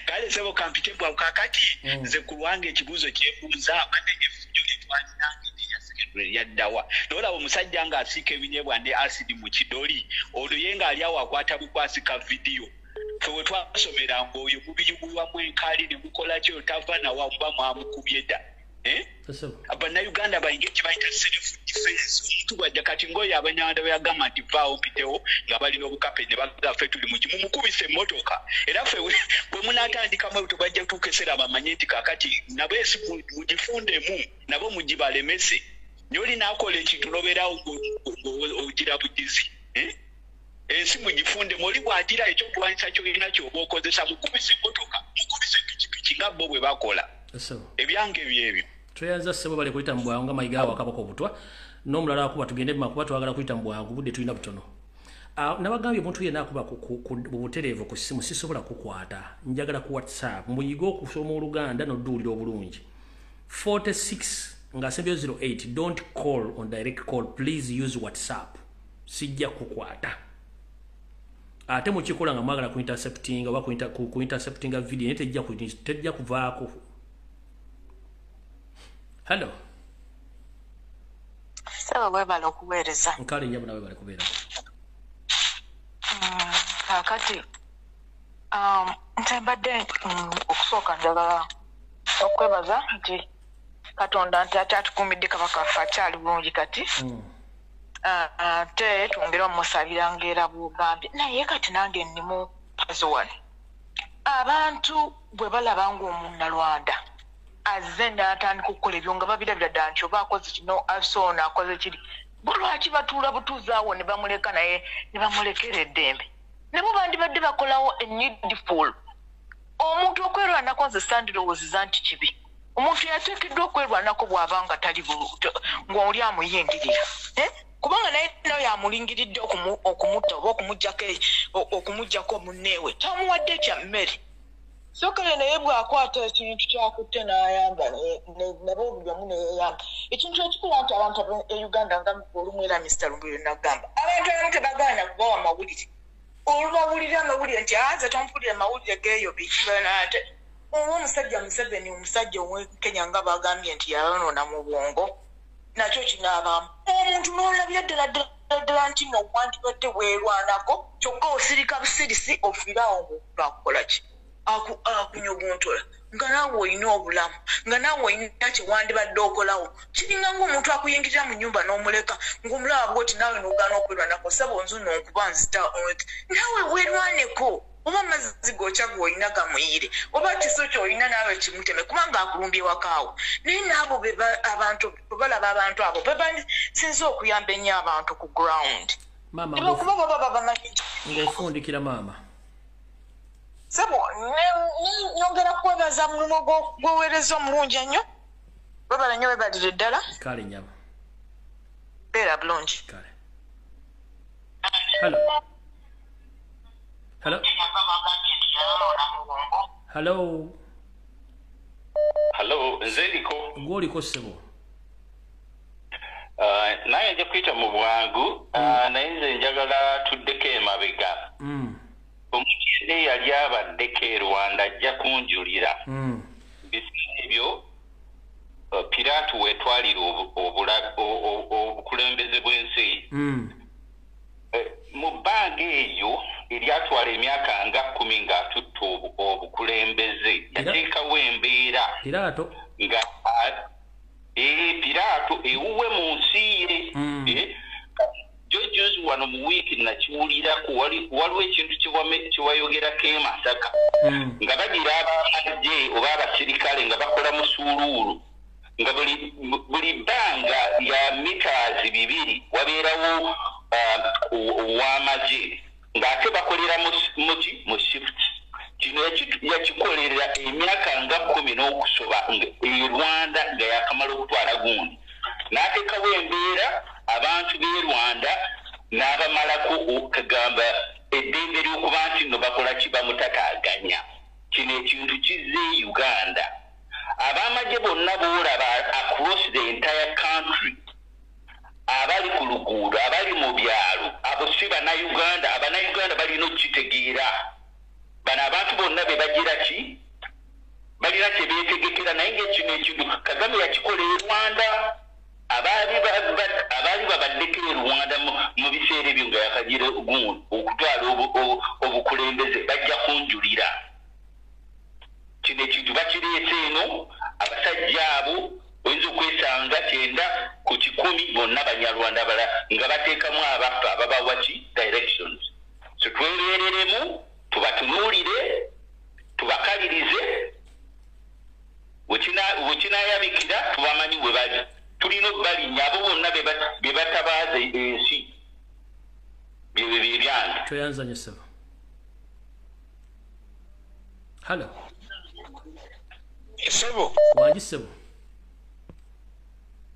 Kale sebo kampite bwa kakati nze kulwange ekibuzo kyebuuza ate efujo etwalinange ya secretary yaddawa. Nola omusajja nga asika ebinyebwa ne acid mu kidoli oluyenga ali awo akwata bukwasika video. Fewe twasomera ngoyo mubiyugulwa mu enkali ne mukola kyo tava na wamba mwamukubye dda. Abannayuganda bayinga ekibayita self defense omuntu bwajja kati ngoyo Abanyarwanda beyagamba nti vaawo mpitewo nga balina obukape ne bagaffe tuli mumukubisa emmotoka era ffe bwe munaatandikamu tubajja tukesera bamanye nti kakati nabeesi mugifundemu nabo mugibalemese nyoli naakola ekintu noberawo ogira bugizi ensi mugifundemu oli bw'atira ekyokulwanyisa kyolina kyoba okozesa mukubisa emmotoka mukubisa pikipiki nga bo bwe bakola ebyange byebyo tuyanza sebo bali kuyita mbwangu nga mayiga wa Kabaka obutwa n'omulala akuba tugende makuba twagala kuyita mbwangu budde tulina butono nabagambye omuntu yenna akuba ku butereevu ku ssimu sisobola kukwata njagala ku WhatsApp muyiga okusoma Oluganda n'odduulira obulungi 46 nga 708 don't call on direct call please use WhatsApp sijja kukwata ate mukikola nga mwagala ku intercepting oba ku intercepting video ne tejja kuvaako. Hello. Sebo webale okuweereza. Nkale nyabo nawe bale kubeera. Kakati ntembadde okusooka njagala okwebaza nti Katonda nti atukumidde Kabaka waffe akyali bulungi kati ate twongera omusabira ng'era bw'ogambye naye kati nange nnimu pazuwani abantu bwe balaba ng'omunnalwanda azze n'atandika okukola ebyo nga babirabira ddala nti oba akoze kino asoona akoze kiri bo lwaki batuula butuuzi awo ne bamuleka naye ne bamulekera eddembe ne bo bandibadde bakolawo needful omuntu okwerwanako nze sandirowooziza nti kibi omuntu yateekeddwa okwerwanako bw'aba nga tali ng'oli amuyingirira kubanga naye nawe yamulingiridde okumutta oba okumuggyako munneewe tamuwadde kya mmere so kale naye bw'akwata ekintu kyakutte n'ayamba nabo buli omu neyeyamba ekintu ekikulu nti abantu e Uganda nga olumu era Mr. Lumbuye nagamba abantu abamu tebagaana kubawa amawulire olubawulira amawulire nti aze tompulira amawulire geeyo bikibanate omusajja Museveni omusajja ow'Kenya nga bagambye nti yayonoona mu bwongo nakyo kinaabamu omuntu n'olabira ddala nti no wandibadde weerwanako kyokka osirika busirisi ofiirawo ng'akukola ki akunyogontola nga naawe olina obulamu nga naawe olina kyewandibadde okolawo kiringa ng'omuntu akuyingirira mu nnyumba n'omuleka ng'omulaba bwoti naawe n'ogaana okwirwanako saba onzu n'onkuba nzita naawe weerwaneko oba amazzi gokya g'olina gamuyire oba kiso ky'olina naawe kimuteme kubanga akulumbye wakaawo naye naabo abantu balaba abantu abo bebasinza okuyamba ennyo abantu ku ground ebakuba baba babamanyi ng'ofundikira maama sabo nyongera kwebaza mulimu gwoweereza omulungi ennyo babala nnyo webalire ddala kale nyama beera bulungi kale hello hello hello hello nzeliko gwoliko ssebo naye nja kuyita mu bwangu naye nze njagala tuddeko emabega omuntu yenna yali abaddeko e Rwanda ajja kunjulira biseera ebyo Piraato wetwalira obukulembeze bw'ensi mu bbanga eyo eryatwala emyaka nga 10 ng'atutta obukulembeze yateekawo embeera nga Piraato ewuwe mu nsi ye Jojozi wano mu wiiki nakiwulirako waliwo ekintu kyewayogerako e Masaka nga bagira abamagye oba abasirikale nga bakola mu suuluulu nga buli bbanga lya mitaazi 2 wabeerawo ow'amagye ng'ate bakolera mu shift kino yakikolera emyaka nga 10 n'okusoba e Rwanda nga yakamala okutwala gundi n'ateekawo embeera abantu b'e Rwanda n'abamalako okugamba eddembe ly'okuba nti no bakola ki bamutataaganya kino ekintu kizze e Uganda abamagye bonna boolaba across the entire country abali ku luguudo abali mu byalo abo si bannayuganda abannayuganda balina okukitegeera bano abantu bonna be bagira ki balina kye beetegekera naye ng'ekino ekintu Kagame yakikola e Rwanda abaali babaddeko e Rwanda mu biseera ebyo nga yakagira gundi okutwala obukulembeze bajja kunjulira kino ekintu bakireese eno abasajja abo oyinza okwesanga 9 ku 10 bonna banyarwanda bala nga bateekamu abafu ababawa ki directions so twereereremu tubatunuulire tubakalirize wekinayabikira tubamanyi we bali tulina okubalinnya abo bonna be batabaaza ensi byebyo byebyange toyanzanye ssebo hallo ssebo wangi ssebo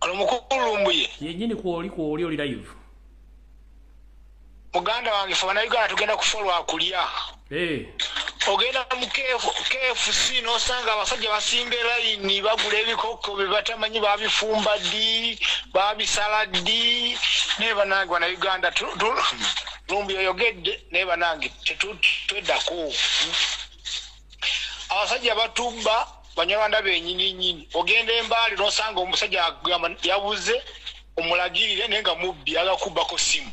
Lumukulu Lumbuye yennyini kwoli oli live muganda wange fe bannayuganda tugenda kufolwa kulya ogenda mu KFC n'osanga abasajja basimba layini bagula ebikokko bye batamanyi babifumba ddi babisala ddi naye bannange bannayuganda Lumbuye oyogedde naye bannange tetweddako abasajja batubba banyarwanda bennyini ogenda embaali n'osanga omusajja agamba yabuze omulagirire naye nga mubbi agakubbako simu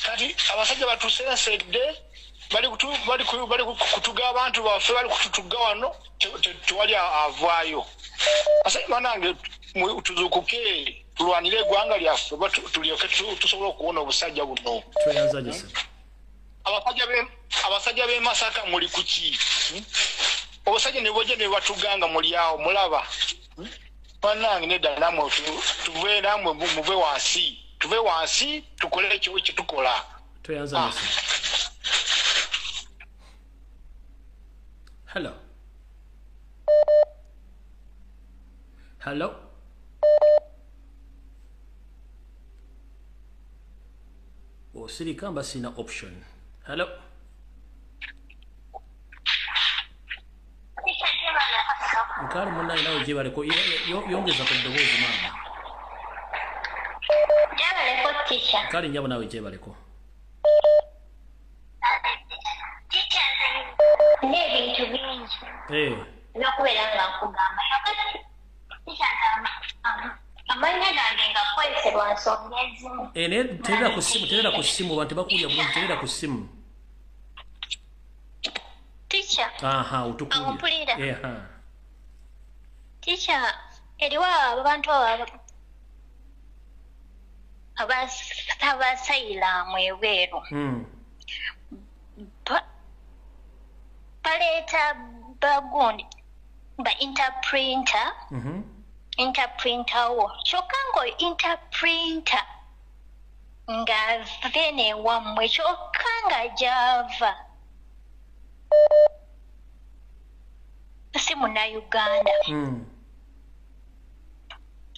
kati abasajja batusensedde bali kutuga abantu baffe bali kututuga wano tewali avaayo asajja banange tuzukuke tulwanire eggwanga lyaffe tulyoke tusobole okuwona obusajja buno abasajja b'e Masaka muli kuki obusajja ne bwojja ne batuganga muli awo mulaba banange nedda namwe tuve namwe muve wansi tukole ekyo kye tukola hello osirika mba sina option hello Kale munna nawe je baleko yongeza ku ddoboozi maama. Jabaleko teacher. Kale njabo nawe je baleko. Teacher nebintu bingi. Nokubera nga nkugamba. Teacher amanya gange nga kwesebwa nsonga ezimu. Ne terera ku simu bantu bakulya bulungi terera ku simu. Teacher. Aha, utukulira. Teacher, eriwa abantu abasayira mwebweru. Paleta bagundi ba interprinter. Interprinter wo. Chokango interprinter. Nga vene wamwe chokanga Java. Si muna Uganda.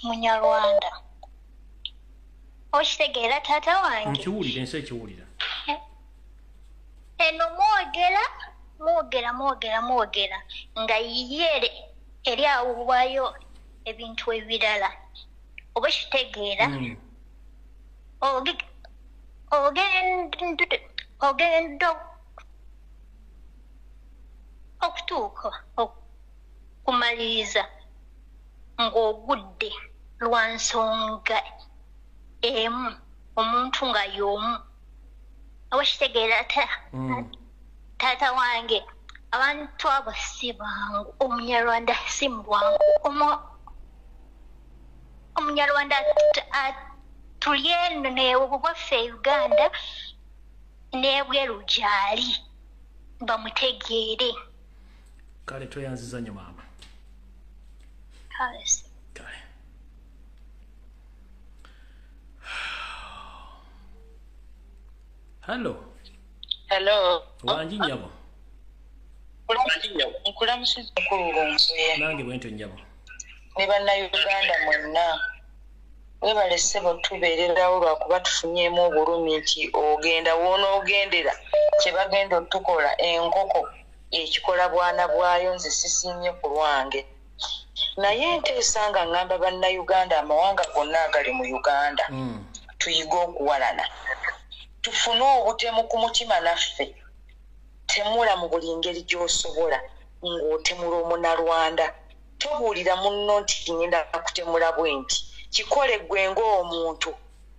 Munyarwanda. Okitegeera taata wange. Nkiwulira ensi ekiwulira. Eno mwogera nga yere eri awuwayo ebintu ebirala. Oba kitegeera. Ogenda okutuuka okumaliriza ng'ogudde lwa nsonga emu omuntu nga y'omu. Oba kitegeera taata wange abantu abo si bangu. Omunyarwanda si mulwangu. Omunyarwanda tuli eno n'ewaffe Uganda n'ebweru gy'ali bamutegeere. Kale toyanziza nnyo maama. Kale. Hello. Wanji nyabo. Nkulamusiza kululunze. Nange bwento nyabo. Ne bannayuganda mwenna. Webale ssebo tubeererawo lwakuba tufunyeemu obulumi nti ogenda wonoogendera kye bagenda otukola enkoko ekikola bwana bwayo nze sisiimye ku lwange. Naye nteesa nga ngamba bannayuganda amawanga gonna agali mu Uganda tuyiga okuwalana. Tufune obutemu ku mutima naffe. Temula mu buli ngeri gy'osobola ng'otemula omunnalwanda. Tobuulira munno nti ngenda kutemula bwenti. Kikole gwe ng'omuntu.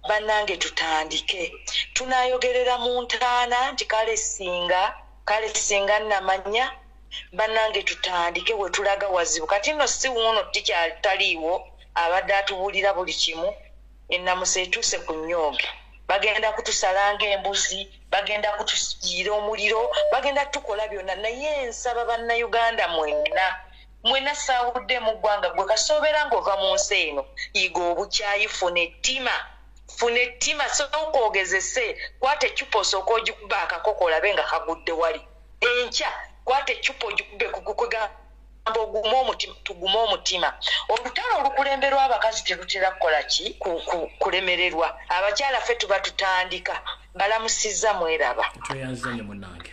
Bannange tutandike. Tunaayogerera mu ntaana nti kale singa namanya. Bannange tutandike we tulaga wazibu. Kati nno si wuuno tikyataliiwo abadde atubuulira buli kimu. Ennamusa etuuse ku nnyooge. Bagenda kutusalanga embuzi, bagenda kutusigira omuliro, bagenda tukola byonna. Naye nsaba bannayuganda mwenna saawudde mu ggwanga gwe kasoobera ng'ova mu nsi eno. Yiga obukyayi, funa ettima sooka ogezese. Kwata eccupa osooka ogikuba akakoko olabe nga kagudde wali. Enkya kwata eccupa ogikube kukwegamba tugume omutima. Olutalo olukulemberwa abakazi terutera kukola ki kulemererwa. Abakyala ffe tuba tutandika. Balamusizza mweraba. Tweyanziza nnyo munnange.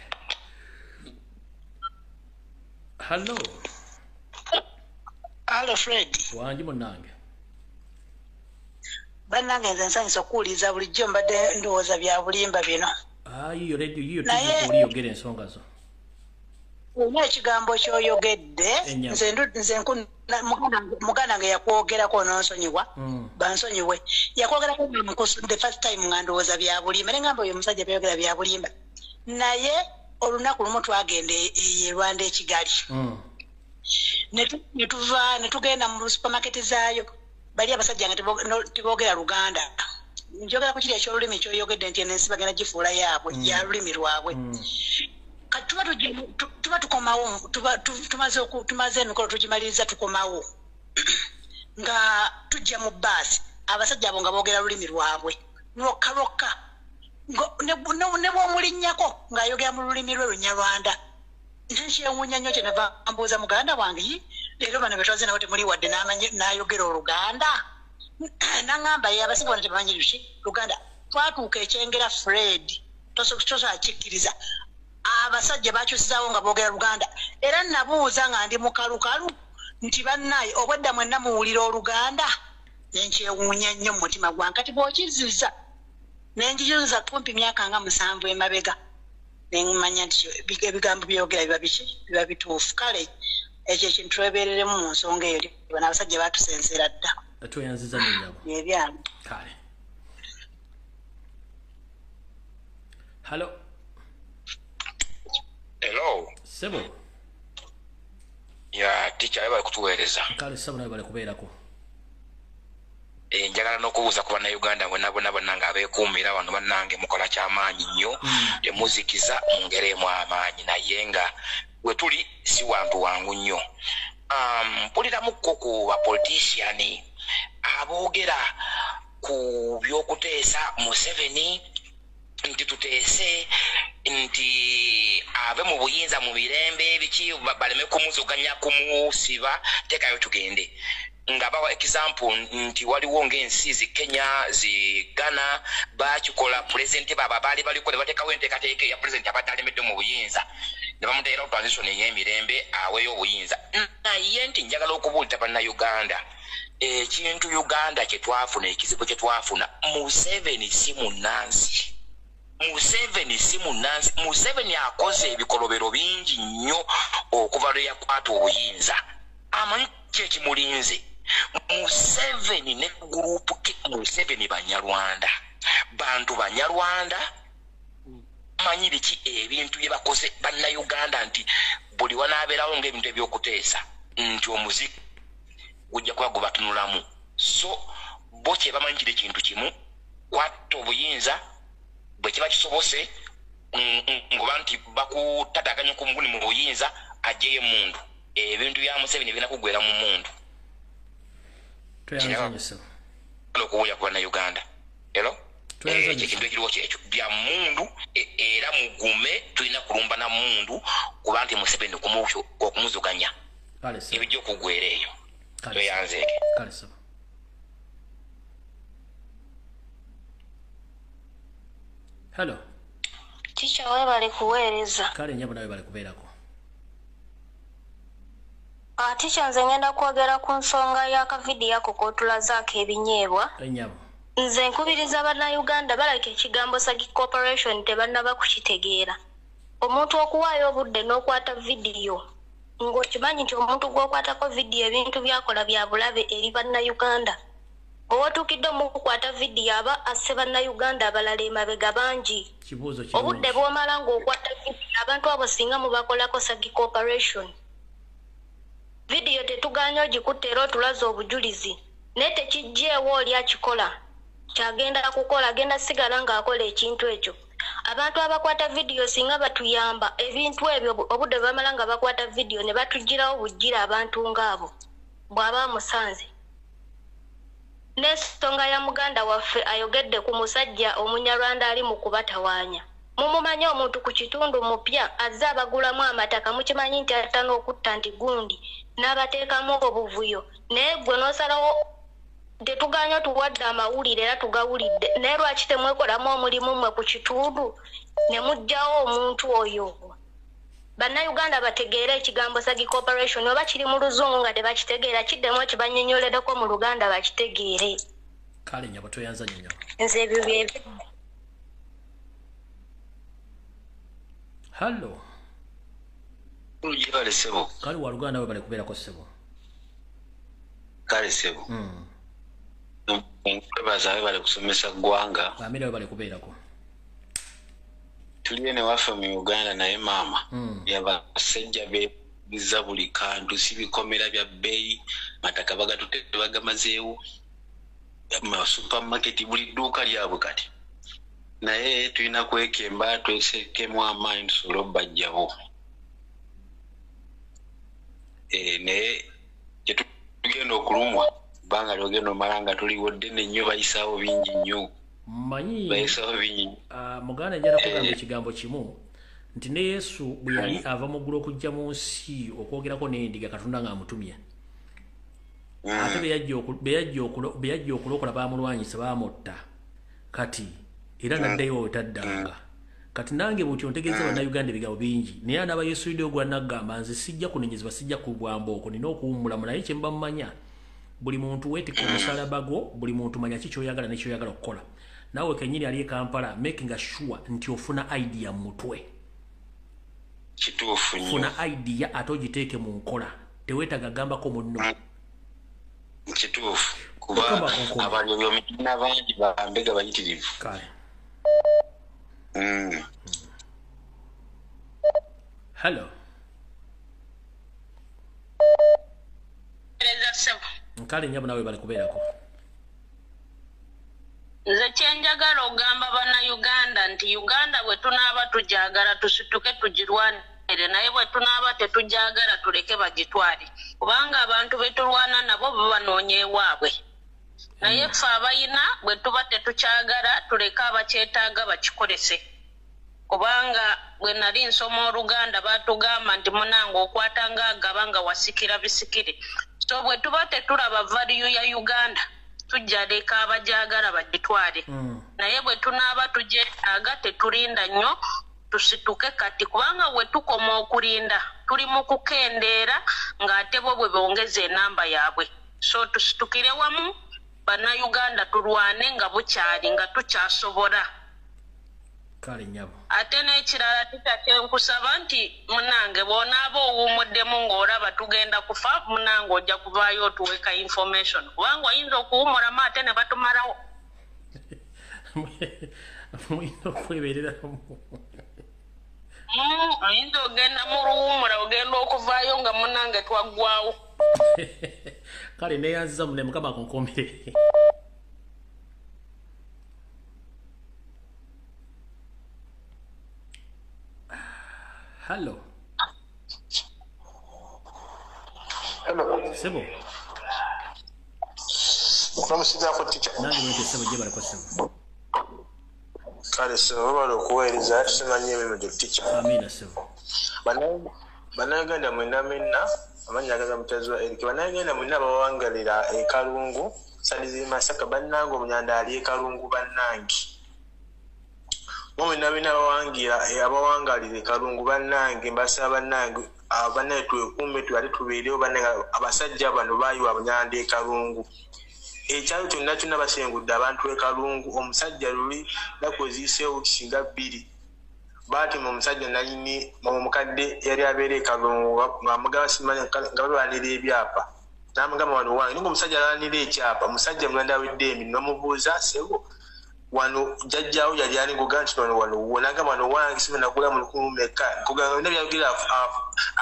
Hello Fred. Wanji munnange. Bannange nze nsanyusa okuwuliriza bulijjo mbadde ndowooza bya bulimba bino. Yiyo tuliyogera ensonga zo. Olina ekigambo ky'oyogedde nze muganda nga yakwogerako n'onsonyiwa bansonyiwe yakwogerako the first time nga ndowooza bya bulimba ne ngamba oyo omusajja byayogera bya bulimba naye olunaku lumu twagenda e Rwanda e Kigali ne tugenda mu supermarket zaayo bali abasajja nga teboogera Luganda njogera ku kiri eky'olulimi ky'oyogedde nti enensi bagenda gifuula yaabwe ya lulimi lwabwe tuba tukomawo tumaze emikolo tugimaliriza tukomawo nga tujja mu baasi abasajja abo nga boogera lulimi lwabwe lwokka ne bw'omulinnyako ng'ayogera mu lulimi lwe Lunyarwanda nkyewuunya nnyo kyenava mbuuza muganda wange leero bano betwaze nabo temuli wadde n'ayogera Oluganda n'aŋŋamba ye abasinga bano tebamanyi Luganda twatuuka ekyengera Fred tosobola abasajja bakyusizaawo nga boogera Luganda era nabuuza nga ndi mukalukalu nti bannaye obwedda mwenna muwulira Oluganda nenkyewuunya nnyo mu mutima gwange kati bw'okiziza nenjiyuza kumpi myaka nga 7 emabega nemanya nti ebigambo byogera biba bituufu kale ekyo ekintu twebeereremu mu nsonga eyo bano abasajja batusensera dda tweyanziza n'enyabo ebyange kale hello sebo ya teacher bali kutuweereza kale sebo nawe bali kubeerako njagala n'okubuuza ku bannayuganda bonna nga abeekuumira wano bannange mukola ky'amaanyi nnyo temuzikiza mu ngero emu amaanyi naye nga we tuli si wantu wangu nnyo mpuliramuko ku bapoliticiani aboogera ku by'okuteesa Museveni nti tuteese nti ave mu buyinza mu mirembe biki baleme kumuzoganya kumusiba tekayo tugende nga bawa example nti waliwo ng'ensi zi Kenya zi Ghana bakikola president baba bali baliko batekawo enteekateeka ya president abadde alemedde mu buyinza ne bamuteera transition ey'emirembe aweeyo obuyinza naye nti njagala okubuulira bannayuganda ekintu Uganda kye twafuna ekizibu kye twafuna Museveni si munnansi Museveni akoze ebikolobero bingi nnyo okuva lwe yakwata obuyinza amanyi kyekimulinze Museveni ne gurupu ke Museveni Banyarwanda bantu Banyarwanda manyi biki ebintu bye bakoze bannayuganda nti buli wanaabeerawo ng'ebintu ebyokuteesa nti omuziki gujja kuba gubatunulamu so bo kye bamanyi kiri kintu kimu kwatta obuyinza bwe kiba kisobose ngoba nti bakutataganya ku muguni mu buyinza ajjeyo emundu ebintu bya Museveni bina kugwera mu mundu tweyanzanyisa okuwulira ku bannayuganda ekintu ekiriwo kyekyo bya mundu era mugume tulina kulumba na mundu kuba nti Museveni okumuzuganya ebijja okugwera eyo tweyanzeeke hello Teacher we bali kuweereza kale nyabo nawe bali kubeerako Teacher nze ngenda kwogera ku nsonga y'akavidiyo ako k'otulazaako ebinyeebwa enyabo nze nkubiriza bannayuganda balaka ekigambo Sagi Corporation tebannaba kukitegeera omuntu okuwaayo obudde n'okwata vidiyo ng'okimanyi nti omuntu gw'okwatako vidiyo ebintu byakola bya bulabe eri bannayuganda owotuukidde omukukwata vidiyo aba asse bannayuganda abalala emabega bangi obudde bw'omala ng'okwata vidiyo abantu abo singa mubakolako Sagi Corporation vidiyo tetuganya ogikutte era otulaza obujulizi naye tekijjeewo oli akikola kyagenda kukola agenda sigala ng'akola ekintu ekyo abantu abakwata vidiyo singa batuyamba ebintu ebyo obudde bamala nga bakwata vidiyo ne batugirawo bujjira abantu ng'abo bw'aba musanze n'ensonga ya muganda waffe ayogedde ku musajja Omunyarwanda ali mu kubatawaanya mumumanyi omuntu ku kitundu mupya azze abagulamu amataka mukimanyi nti atana okutta nti gundi n'abateekamu obuvuyo naye gwe n'osalawo tetuganya tuwadde amawulire era tugawulidde naye lwaki temwekolamu omulimu mmwe ku kitundu ne mugjawo omuntu oyo bannayuganda bategeere ekigambo Sagi Corporation oba kiri mu luzungu nga tebakitegeera kiddemu ekibanyonyolereko mu Luganda bakitegeere kale nyabo toyanza nnyo nze ebyo byebyo hallo kale sebo kale wa Luganda we bali kubeerako sebo kale sebo nkwebaza we bali kusomesa ggwanga amira we bali kubeerako tuliye ne waffe mu Uganda naye maama yabasajja beebiza buli kantu si bikomera bya bbeeyi mataka bagatutte bagamazeewo ma supermarket buli dduuka lyabwe kati naye tulina kwekemba twesekemu amaanyi tusobole obbajjawo naye kyetugenda okulumwa banga lyogenda omala nga tuliwo ddene nnyo bayisaawo bingi nnyo manyi bayisaawo bingi muganda njala kugamba ekigambo kimu nti ne Yesu bwe yali ava mu ggulu okujja mu nsi okwogerako n'endiga Katonda ng'amutumye ate bwe yajja okulokola baamulwanyisa baamutta kati era n'addayo wetaddanga kati nange butyo ntegeze bannayuganda ebigabo bingi naye anaba yesuliddeo gwa naggamba nze sijja kunenyezebwa sijja kubwambooko nina okuwummulamu naye kye mba mmanya buli muntu weetika omusalaba gwo buli muntu manya ki kyoyagala nekyoyagala okukola naawe kenyini ali e Kampala making sure nti ofuna idea mu mutwe kituufu nnyo funa idea ate ogiteeke mu nkola teweetaga gambako munno kituufu kuba abanyonyomitina bangi bambega bayitirivu kale hello nkale nyabo nawe bali kubeerako nze kyenjagala ogamba bannayuganda nti uganda bwe tunaaba tujagala tusituke tugirwanire naye bwe tunaaba tetujagala tuleke bagitwale kubanga abantu betulwana nabo babanoonya ewaabwe naye ffe abayina bwe tuba tetukyagala tuleke abakyetaaga bakikolese kubanga bwe nali nsoma oluganda baatugamba nti munange okwatanga agaba nga wasikira bisikire so bwe tuba tetulaba valiyu ya uganda tujja leka abajagala bagitwale naye bwe tunaaba tugyetaaga tetulinda nnyo tusituke kati kubanga bwe tukoma okulinda tuli mu kukendeera ng'ate bo bwe bongeza enamba yaabwe so tusitukire wamu bannayuganda tulwane nga bukyali nga tukyasobola kale nyabo ate n'ekirala tutakyenkusaba nti munange bw'onaaba owumuddemu ng'olaba tugenda kufa munange ojja kuvaayo otuweka information kubanga oyinza okuwumulamu ate ne batumalawo muyina okwebereramu oyinza ogenda mu luwumula ogenda okuvaayo nga munange twaggwawo kale neyanziza mune mukama akunkomere hello sebo okulamusizaako tica nange mwete sebo gye baliko sebo kale sebo babala okuweereza tusimanyi emirimu gye tica amina sebo bannayuganda mwena amanya agaga mutazi wa erike bannayuganda mwena bawangalira ekalungu sadizi masaka bannange omunyanda ali ekalungu bannange mwena bina abawangalira ekalungu bannange mbasaba bannange bannange twekuume twali tubeerewo bannange abasajja bano baayiwa abanyanda ekalungu ekyalo kyonna kyonna basengudde abantu ekalungu omusajja luli nakoziiseewo kisinga 2 baatema omusajja nayini omukadde yali abeera ekalungu ng'amugaba simanyi nga balanira ebyapa n'amugamba wano wange ninga omusajja alanira ekyapa omusajja mulanda awedde emi nomubuuza sebo wano jjajjaawo yali alingoga nti wano wonagamba wano wange sibe nagula mu 10 nkugamba bina byagira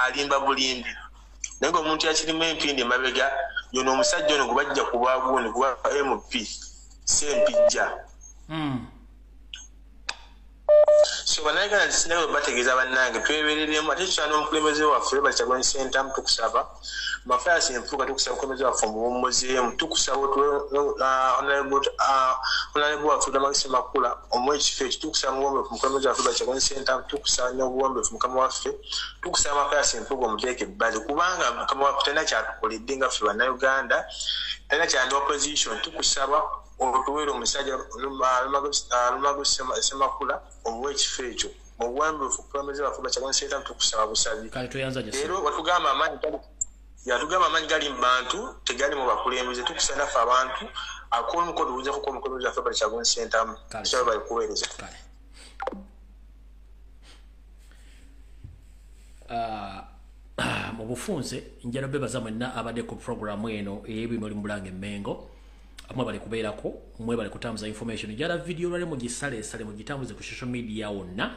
alimba bulimbi naye ng'omuntu yakirimu empindi emabega yono omusajja ono gwe bajja kubwaguuni kuba mp sempijja so bannayuganda nsinga bategeeza bannange twebereremu ate tukyala n'omukulembeze waffe Bakyagwanyi Ssentamu tukusaba mafayasi enfuuka tukusaba omukulembeze waffe muwummuzeemu tukusaba honorable waffe Damagisi Makula omuwa ekifo ekyo tukusaba muwombeefu omukulembeze waffe Bakyagwanyi Ssentamu tukusaba n'obuwombeefu mukama waffe tukusaba mafayasi enfuuka omuteeke ebbali kubanga mukama waffe talina kyatukoledde nga ffe bannayuganda talina kyandi opposition tukusaba otuweera omusajja Lumagisi Semakula omuwa ekifo ekyo mubuwombeefu omukulembeze waffe Bakyagwanyi Ssentamu tukusaba busabi leero watugamba amaanyi gali mu bantu tegali mu bakulembeze tukusaba naffe abantu akola omukolo tubuuzeeko ko omukulembeze waffe Bakyagwanyi Ssentamu kyaba bali kuweereza mu bufunze njala bebaza mwenna abadde ku programu eno ey'ebimuli mu Bulange Mmengo amwe bali kubeerako mwe bali kutambuza information njala video lwale mugisalesale mugitambuze ku social media wonna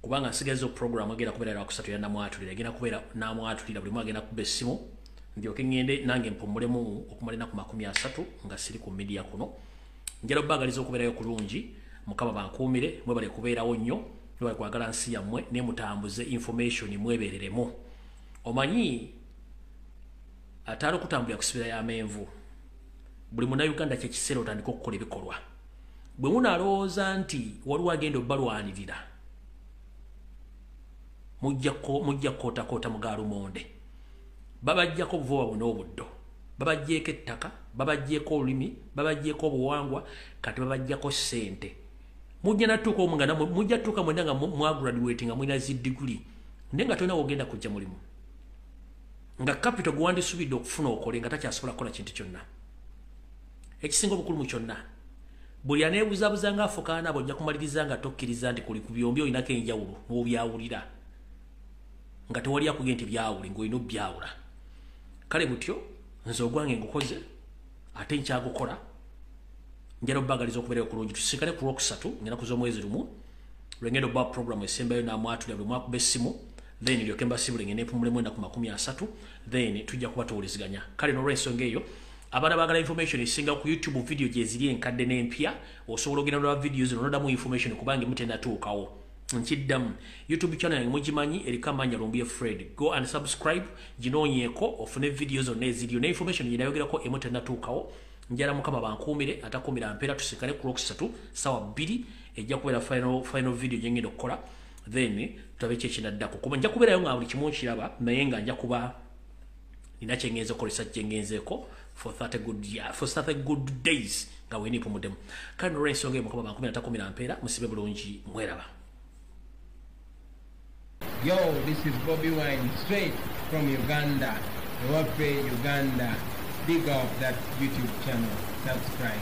kubanga nsigazo programu agenda kubeera lwa kusatu ya namwatulira agenda kubeera namwatulira buli mwagenda kuba essimu ndyoke ngende nange mpumulemu okumalina ku 30 nga siri ku media kuno njala bagaliza okubeerayo kulungi mukama bankuumire mwe bali kubeerawo nnyo mwe bali kwagala nsi yammwe ne mutambuze information mwebereremu omanyi atalo kutambulira kusibira ya menvu buli munnayuganda kyekiseera otandika okukola ebikolwa bwe munalowooza nti waliwo agenda obbalwanirira mujja kootakoota mugalumonde babajjako obuvuba buno obuddo babajjeeko ettaka babajjeeko olulimi babajjeeko obuwangwa kati babajjako ssente mujja natuuka omungana mujja tuuka mwenda nga mwagraduate nga mwina zi degree naye nga tolina wogenda kujja mulimu nga capital gwandisubidde okufuna okole nga takyasobola kukola kintu kyonna ekisinga obukulu mu kyonna buli aneebuzaabuza nga afukaana abo ojja kumaliriza nga tokkiriza nti kuli ku byombi olinako enjawulo n'obyawulira nga tewali akugenda nti byawuli ng'olina obyawula kale butyo nze ogwange ngukoze ate nkyagukola njala obbagaliza okubeerayo kulungi tusikale ku lwokusatu ngenaku z'omwezi lumu lwengenda obba programu esembayo n'amwatulira bwe mwakuba essimu then lyoke mbasibule ngende mpumulemu ennaku 30 then tujja kuba tuwuliziganya kale n'olw'ensonga eyo abaana baagala information esinga ku YouTube video gye ziri enkadde n'empya osobola ogenda n'olwa videos n'onodamu information kubanga mutennatuukawo nkiddamu YouTube channel yange mugimanyi eriko amannya Lumbuye Fred go and subscribe ginoonyeeko ofune videos zonna eziriyo ne information gye nayogerako emutennatuukawo njala mukama bankuumire atakuumira mpeera tusikale ku lwokusatu sawa 2 ejja kubeera final video gye ngenda okukola then tutabe kyekinaddako kuba nja kubeerayo nga buli kimu nkiraba naye nga nja kuba nina kyengenze okukolesa kyengenzeeko for 30 good days nga weeniipumuddemu kale nolw'ensonga eyo mukama bankuumira atakuumira mpeera musibe bulungi mweraba. Yo, this is Bobby Wine straight from Uganda. Ewaffe, Uganda. Big up that YouTube channel. Subscribe.